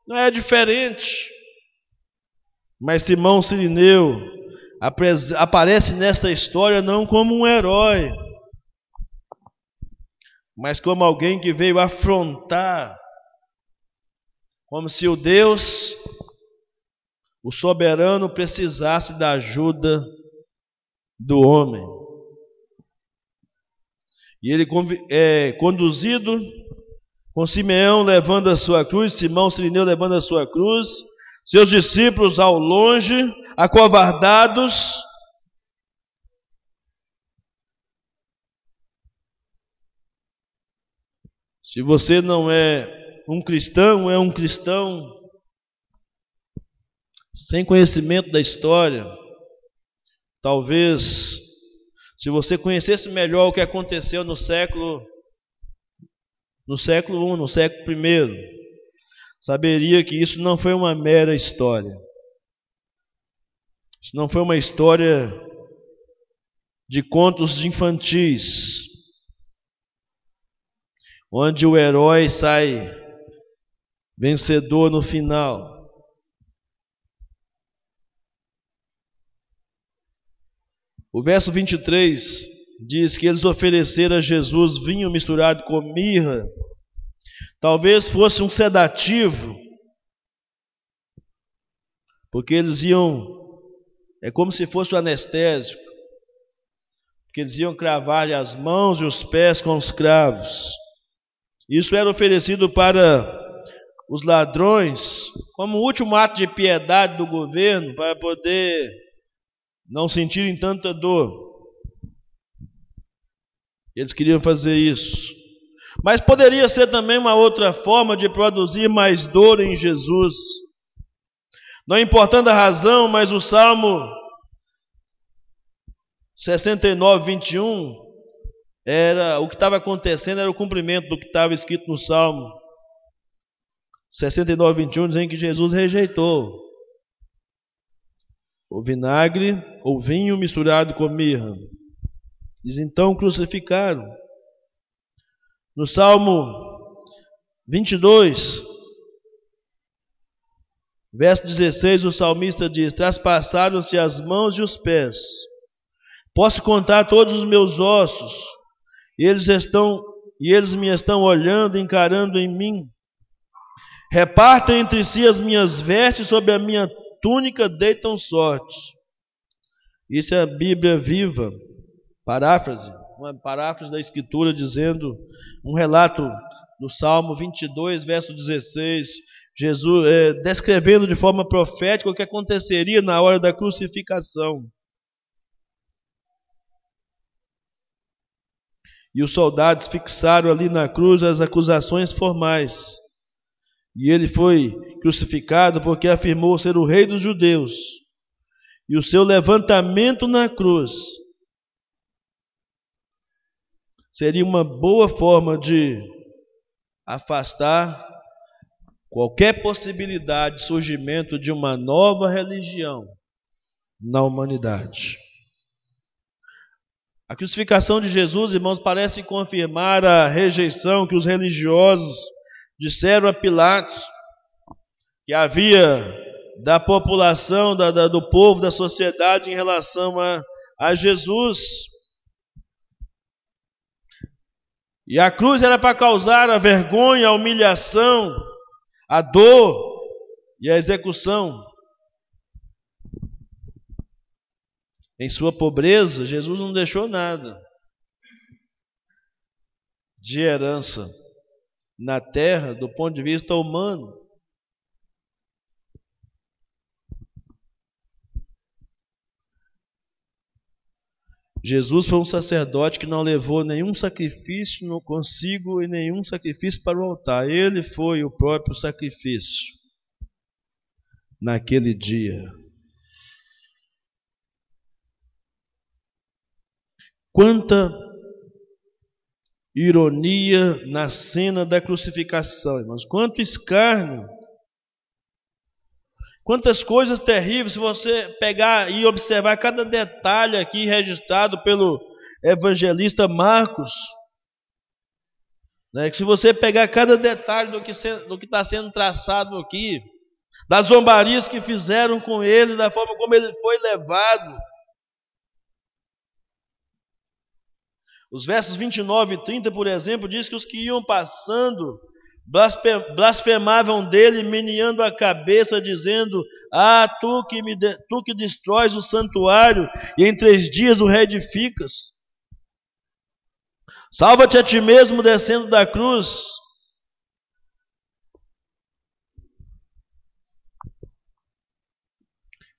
Não é diferente. Mas Simão Cirineu aparece nesta história não como um herói, mas como alguém que veio afrontar, como se o Deus, o soberano, precisasse da ajuda do homem. E ele é conduzido com Simeão levando a sua cruz, Simão Cirineu levando a sua cruz, seus discípulos ao longe, acovardados. Se você não é um cristão sem conhecimento da história. Talvez, se você conhecesse melhor o que aconteceu no século I, no século I, saberia que isso não foi uma mera história. Isso não foi uma história de contos infantis, onde o herói sai vencedor no final. O verso 23 diz que eles ofereceram a Jesus vinho misturado com mirra. Talvez fosse um sedativo, porque eles é como se fosse um anestésico, porque eles iam cravar-lhe as mãos e os pés com os cravos. Isso era oferecido para os ladrões, como último ato de piedade do governo, para poder não sentirem tanta dor. Eles queriam fazer isso. Mas poderia ser também uma outra forma de produzir mais dor em Jesus. Não importando a razão, mas o Salmo 69, 21, o que estava acontecendo era o cumprimento do que estava escrito no Salmo 69, 21, dizendo que Jesus rejeitou o vinagre ou vinho misturado com mirra. Eles então crucificaram. No Salmo 22, verso 16, o salmista diz: traspassaram-se as mãos e os pés. Posso contar todos os meus ossos, e eles me estão olhando, encarando em mim. Repartem entre si as minhas vestes, sobre a minha túnica deitam sorte. Isso é a Bíblia Viva, paráfrase, uma paráfrase da Escritura dizendo, um relato do Salmo 22, verso 16, Jesus descrevendo de forma profética o que aconteceria na hora da crucificação. E os soldados fixaram ali na cruz as acusações formais. E ele foi crucificado porque afirmou ser o rei dos judeus. E o seu levantamento na cruz seria uma boa forma de afastar qualquer possibilidade de surgimento de uma nova religião na humanidade. A crucificação de Jesus, irmãos, parece confirmar a rejeição que os religiosos disseram a Pilatos, que havia da população, do povo, da sociedade em relação a Jesus. E a cruz era para causar a vergonha, a humilhação, a dor e a execução. Em sua pobreza, Jesus não deixou nada de herança na terra do ponto de vista humano. Jesus foi um sacerdote que não levou nenhum sacrifício consigo e nenhum sacrifício para o altar. Ele foi o próprio sacrifício naquele dia. Quanta ironia na cena da crucificação, irmãos. Quanto escárnio. Quantas coisas terríveis, se você pegar e observar cada detalhe aqui registrado pelo evangelista Marcos, né? Se você pegar cada detalhe do que está sendo traçado aqui, das zombarias que fizeram com ele, da forma como ele foi levado. Os versos 29 e 30, por exemplo, diz que os que iam passando blasfemavam dele, meneando a cabeça, dizendo: ah, tu que destróis o santuário e em 3 dias o reedificas, salva-te a ti mesmo descendo da cruz.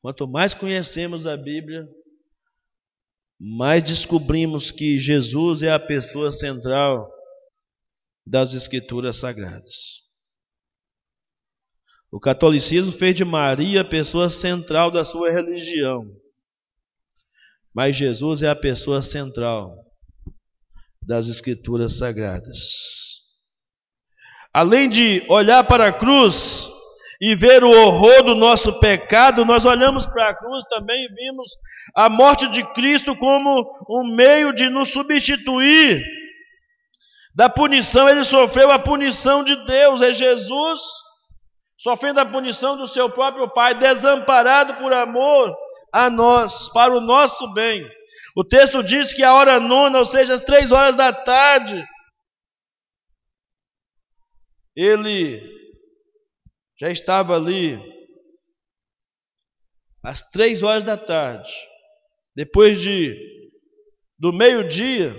Quanto mais conhecemos a Bíblia, mais descobrimos que Jesus é a pessoa central das Escrituras Sagradas. O catolicismo fez de Maria a pessoa central da sua religião, mas Jesus é a pessoa central das Escrituras Sagradas. Além de olhar para a cruz e ver o horror do nosso pecado, nós olhamos para a cruz também e vimos a morte de Cristo como um meio de nos substituir da punição. Ele sofreu a punição de Deus, é Jesus sofrendo a punição do seu próprio Pai, desamparado por amor a nós, para o nosso bem. O texto diz que a hora nona, ou seja, às 3 horas da tarde, ele já estava ali, às 3 horas da tarde, depois do meio-dia,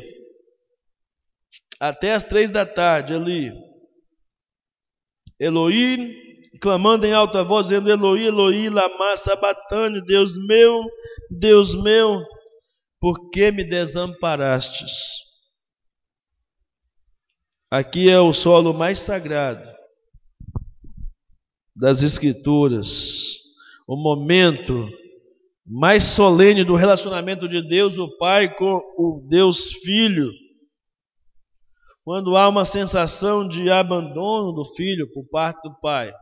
até às 3 da tarde ali, Eloí, clamando em alta voz, dizendo: Eloí, Eloí, lama sabatani, Deus meu, por que me desamparastes? Aqui é o solo mais sagrado das Escrituras, o momento mais solene do relacionamento de Deus o Pai com o Deus Filho, quando há uma sensação de abandono do Filho por parte do Pai,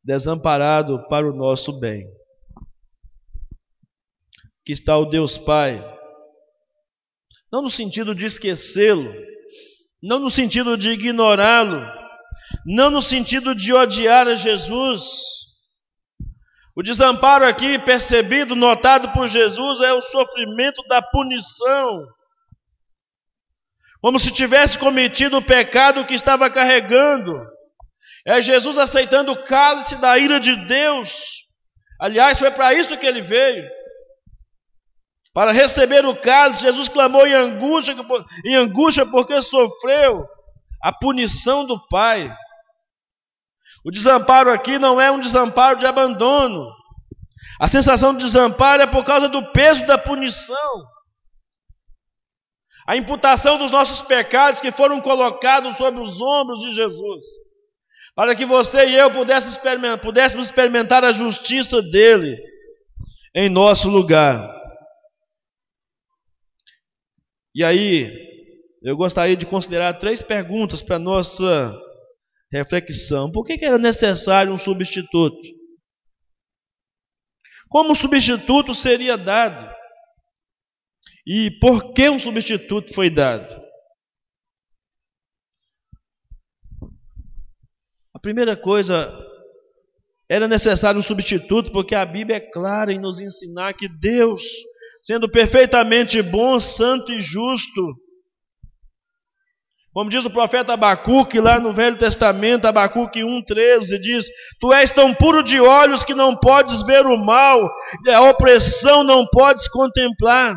desamparado para o nosso bem. Que está o Deus Pai, não no sentido de esquecê-lo, não no sentido de ignorá-lo, não no sentido de odiar a Jesus. O desamparo aqui percebido, notado por Jesus, é o sofrimento da punição, como se tivesse cometido o pecado que estava carregando. É Jesus aceitando o cálice da ira de Deus. Aliás, foi para isso que ele veio, para receber o cálice. Jesus clamou em angústia porque sofreu a punição do Pai. O desamparo aqui não é um desamparo de abandono. A sensação de desamparo é por causa do peso da punição. A imputação dos nossos pecados que foram colocados sobre os ombros de Jesus, para que você e eu pudéssemos experimentar a justiça dele em nosso lugar. E aí, eu gostaria de considerar 3 perguntas para nossa reflexão. Por que era necessário um substituto? Como um substituto seria dado? E por que um substituto foi dado? A primeira coisa, era necessário um substituto porque a Bíblia é clara em nos ensinar que Deus, sendo perfeitamente bom, santo e justo, Como diz o profeta Abacuque lá no Velho Testamento, Abacuque 1,13, diz: Tu és tão puro de olhos que não podes ver o mal, e a opressão não podes contemplar.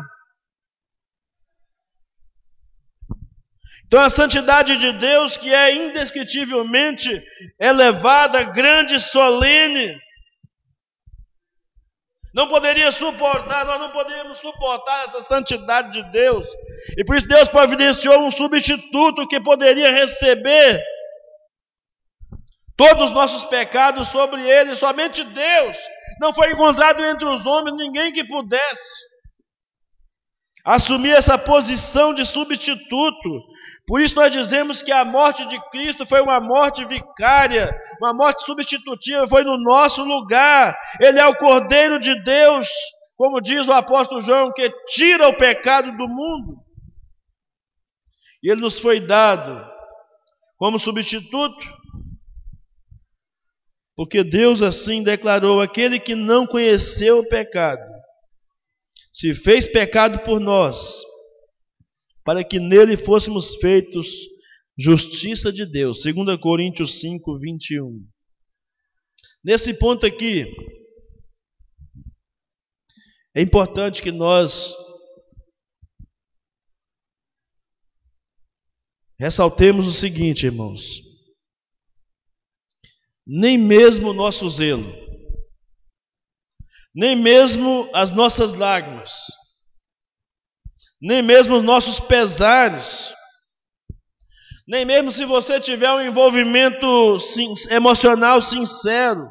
Então a santidade de Deus, que é indescritivelmente elevada, grande, solene, não poderia suportar, nós não poderíamos suportar essa santidade de Deus. E por isso Deus providenciou um substituto que poderia receber todos os nossos pecados sobre ele. Somente Deus. Não foi encontrado entre os homens ninguém que pudesse assumir essa posição de substituto. Por isso nós dizemos que a morte de Cristo foi uma morte vicária, uma morte substitutiva, foi no nosso lugar. Ele é o Cordeiro de Deus, como diz o apóstolo João, que tira o pecado do mundo. E ele nos foi dado como substituto, porque Deus assim declarou: aquele que não conheceu o pecado, se fez pecado por nós, para que nele fôssemos feitos justiça de Deus. 2 Coríntios 5, 21. Nesse ponto aqui, é importante que nós ressaltemos o seguinte, irmãos: nem mesmo o nosso zelo, nem mesmo as nossas lágrimas, nem mesmo os nossos pesares, nem mesmo se você tiver um envolvimento emocional sincero,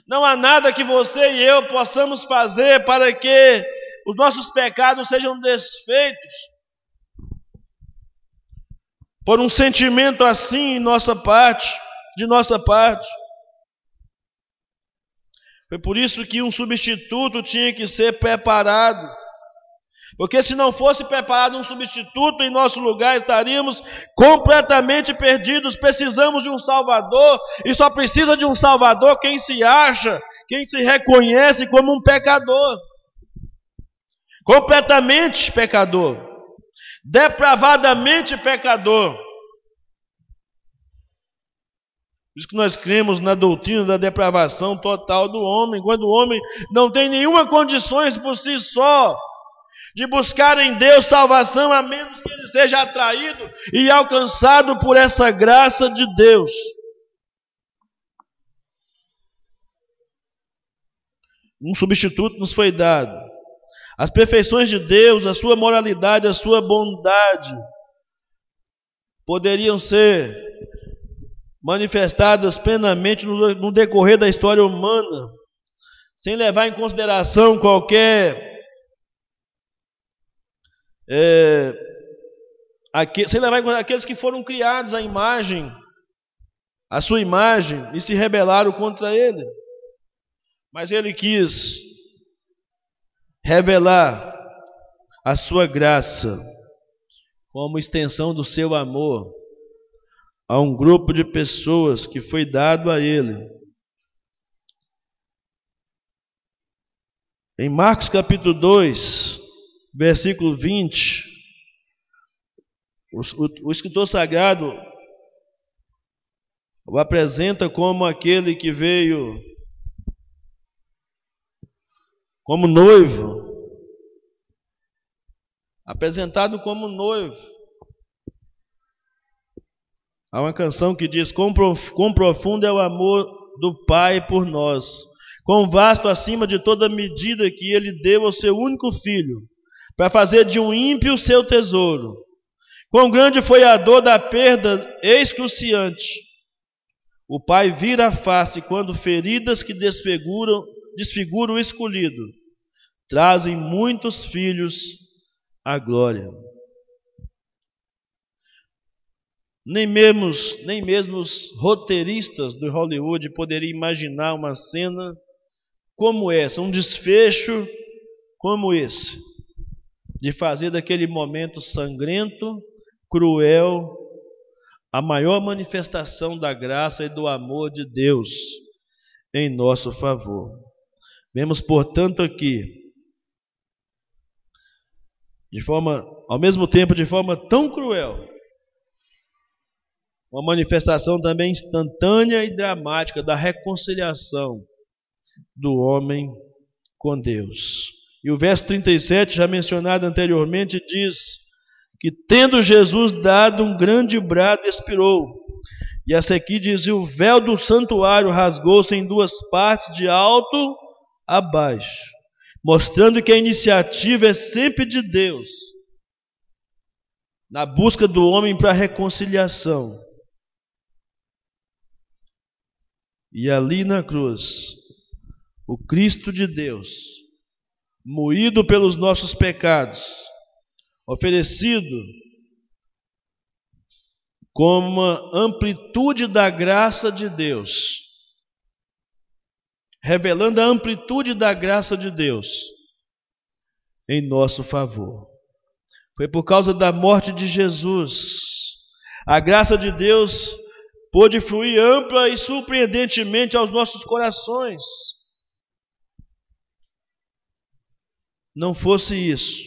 não há nada que você e eu possamos fazer para que os nossos pecados sejam desfeitos por um sentimento assim de nossa parte. Foi por isso que um substituto tinha que ser preparado. Porque se não fosse preparado um substituto em nosso lugar, estaríamos completamente perdidos. Precisamos de um Salvador, e só precisa de um Salvador quem se acha, quem se reconhece como um pecador. Completamente pecador. Depravadamente pecador. Por isso que nós cremos na doutrina da depravação total do homem, quando o homem não tem nenhuma condições por si só de buscar em Deus salvação, a menos que ele seja atraído e alcançado por essa graça de Deus. Um substituto nos foi dado. As perfeições de Deus, a sua moralidade, a sua bondade poderiam ser manifestadas plenamente no decorrer da história humana, sem levar em consideração qualquer sem levar em conta aqueles que foram criados a sua imagem, e se rebelaram contra ele. Mas ele quis revelar a sua graça como extensão do seu amor a um grupo de pessoas que foi dado a ele. Em Marcos capítulo 2, versículo 20, o escritor sagrado o apresenta como aquele que veio como noivo, apresentado como noivo. Há uma canção que diz: quão profundo é o amor do Pai por nós, quão vasto acima de toda medida que Ele deu ao seu único Filho, para fazer de um ímpio seu tesouro. Quão grande foi a dor da perda excruciante. O Pai vira a face quando feridas que desfiguram o escolhido trazem muitos filhos à glória. Nem mesmo os roteiristas do Hollywood poderiam imaginar uma cena como essa, um desfecho como esse, de fazer daquele momento sangrento, cruel, a maior manifestação da graça e do amor de Deus em nosso favor. Vemos, portanto, aqui, ao mesmo tempo de forma tão cruel, uma manifestação também instantânea e dramática da reconciliação do homem com Deus. E o verso 37, já mencionado anteriormente, diz que tendo Jesus dado um grande brado, expirou. E essa aqui diz: o véu do santuário rasgou-se em duas partes, de alto a baixo, mostrando que a iniciativa é sempre de Deus, na busca do homem para a reconciliação. E ali na cruz, o Cristo de Deus, moído pelos nossos pecados, oferecido como uma amplitude da graça de Deus, revelando a amplitude da graça de Deus em nosso favor. Foi por causa da morte de Jesus. A graça de Deus pôde fluir ampla e surpreendentemente aos nossos corações. Não fosse isso,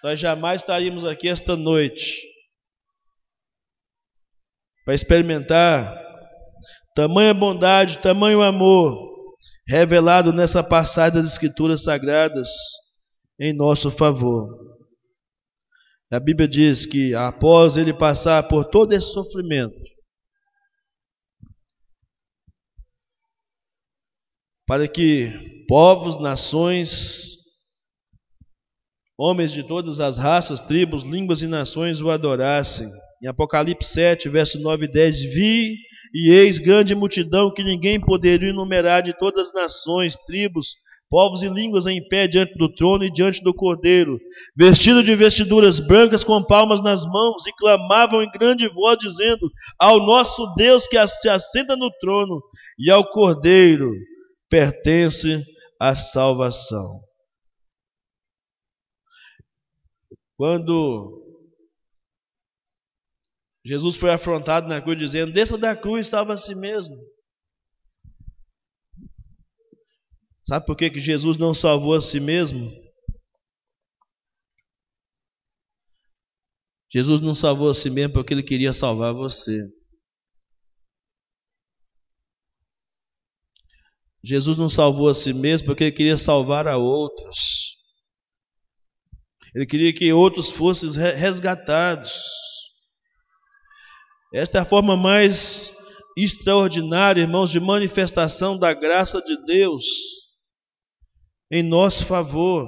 nós jamais estaríamos aqui esta noite para experimentar tamanha bondade, tamanho amor revelado nessa passagem das Escrituras Sagradas em nosso favor. A Bíblia diz que após ele passar por todo esse sofrimento, para que povos, nações, homens de todas as raças, tribos, línguas e nações o adorassem. Em Apocalipse 7, verso 9 e 10, vi e eis grande multidão que ninguém poderia enumerar, de todas as nações, tribos, povos e línguas em pé diante do trono e diante do Cordeiro, vestido de vestiduras brancas, com palmas nas mãos, e clamavam em grande voz, dizendo: ao nosso Deus que se assenta no trono e ao Cordeiro pertence a salvação. Quando Jesus foi afrontado na cruz, dizendo: desça da cruz, salva a si mesmo. Sabe por que Jesus não salvou a si mesmo? Jesus não salvou a si mesmo porque Ele queria salvar você. Jesus não salvou a si mesmo porque Ele queria salvar a outros. Ele queria que outros fossem resgatados. Esta é a forma mais extraordinária, irmãos, de manifestação da graça de Deus em nosso favor.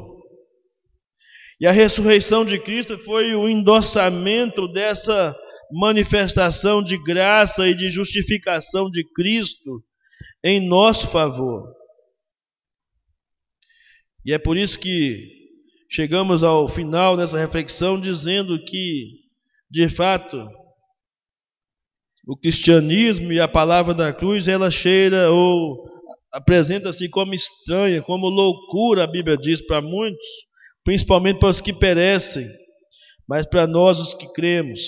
E a ressurreição de Cristo foi o endossamento dessa manifestação de graça e de justificação de Cristo em nosso favor. E é por isso que chegamos ao final dessa reflexão dizendo que, de fato, o cristianismo e a palavra da cruz, ela cheira ou apresenta-se como estranha, como loucura, a Bíblia diz, para muitos, principalmente para os que perecem, mas para nós, os que cremos,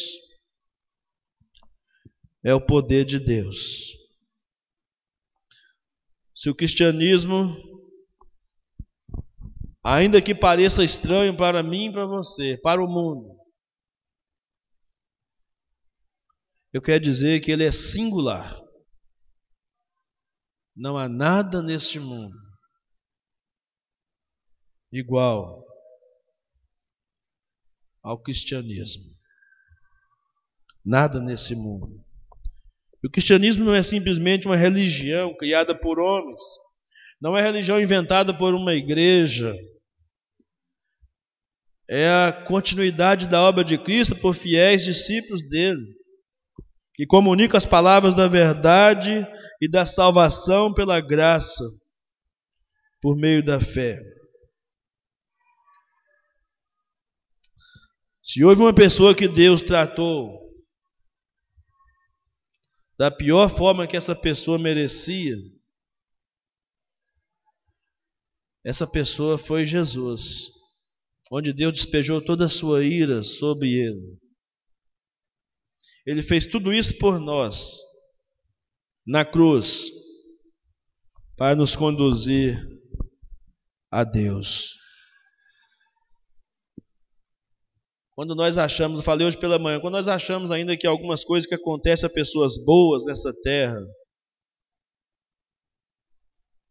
é o poder de Deus. Se o cristianismo, ainda que pareça estranho para mim e para você, para o mundo, eu quero dizer que ele é singular. Não há nada neste mundo igual ao cristianismo. Nada nesse mundo. O cristianismo não é simplesmente uma religião criada por homens. Não é religião inventada por uma igreja. É a continuidade da obra de Cristo por fiéis discípulos dele, que comunica as palavras da verdade e da salvação pela graça, por meio da fé. Se houve uma pessoa que Deus tratou da pior forma que essa pessoa merecia, essa pessoa foi Jesus, onde Deus despejou toda a sua ira sobre ele. Ele fez tudo isso por nós, na cruz, para nos conduzir a Deus. Quando nós achamos, eu falei hoje pela manhã, quando nós achamos ainda que algumas coisas que acontecem a pessoas boas nessa terra,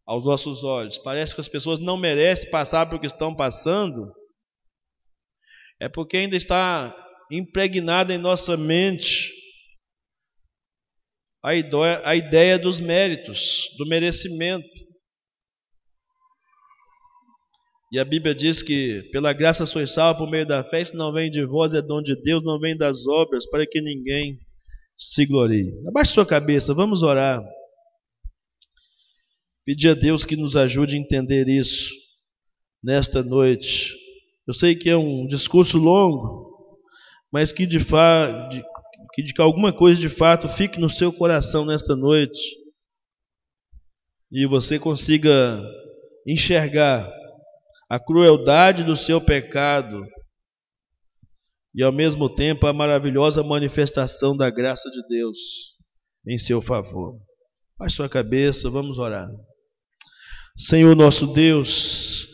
aos nossos olhos, parece que as pessoas não merecem passar pelo que estão passando, é porque ainda está impregnada em nossa mente a ideia dos méritos, do merecimento. E a Bíblia diz que pela graça sois salvos por meio da fé, isso não vem de vós, é dom de Deus, não vem das obras, para que ninguém se glorie. Abaixe sua cabeça, vamos orar. Pedir a Deus que nos ajude a entender isso nesta noite. Eu sei que é um discurso longo, mas que alguma coisa de fato fique no seu coração nesta noite e você consiga enxergar a crueldade do seu pecado e ao mesmo tempo a maravilhosa manifestação da graça de Deus em seu favor. Baixe sua cabeça, vamos orar. Senhor nosso Deus,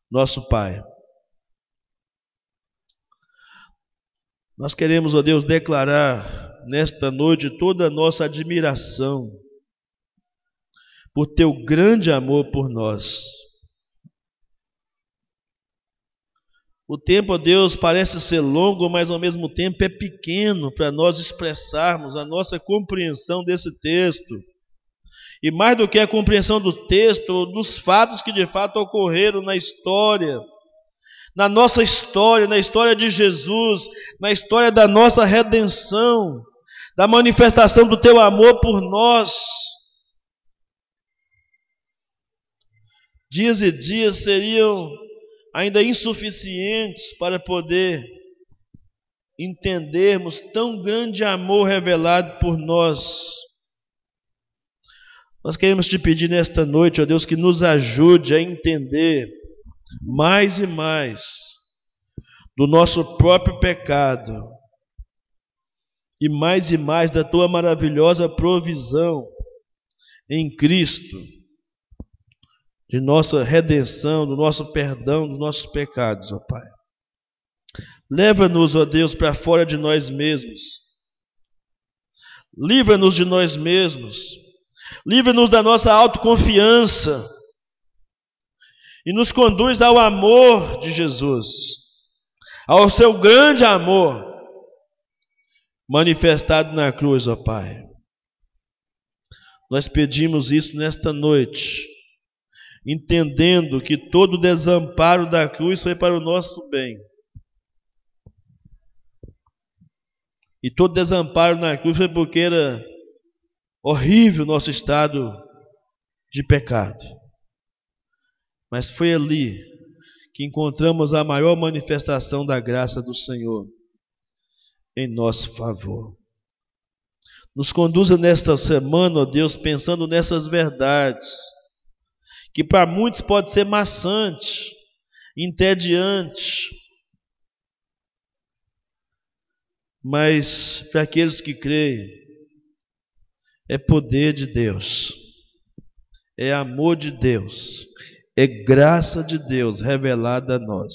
nosso Pai, nós queremos, ó Deus, declarar nesta noite toda a nossa admiração por Teu grande amor por nós. O tempo, ó Deus, parece ser longo, mas ao mesmo tempo é pequeno para nós expressarmos a nossa compreensão desse texto. E mais do que a compreensão do texto, dos fatos que de fato ocorreram na história, na nossa história, na história de Jesus, na história da nossa redenção, da manifestação do Teu amor por nós. Dias e dias seriam ainda insuficientes para poder entendermos tão grande amor revelado por nós. Nós queremos Te pedir nesta noite, ó Deus, que nos ajude a entender mais e mais do nosso próprio pecado e mais da Tua maravilhosa provisão em Cristo, de nossa redenção, do nosso perdão dos nossos pecados, ó Pai. Leva-nos, ó Deus, para fora de nós mesmos. Livra-nos de nós mesmos. Livra-nos da nossa autoconfiança. E nos conduz ao amor de Jesus, ao Seu grande amor manifestado na cruz, ó Pai. Nós pedimos isso nesta noite, entendendo que todo o desamparo da cruz foi para o nosso bem. E todo desamparo na cruz foi porque era horrível o nosso estado de pecado. Mas foi ali que encontramos a maior manifestação da graça do Senhor em nosso favor. Nos conduza nesta semana, ó Deus, pensando nessas verdades, que para muitos pode ser maçante, entediante, mas para aqueles que creem, é poder de Deus, é amor de Deus, é graça de Deus revelada a nós.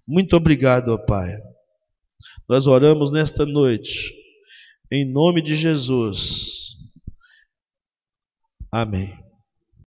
Muito obrigado, ó Pai. Nós oramos nesta noite, em nome de Jesus. Amém.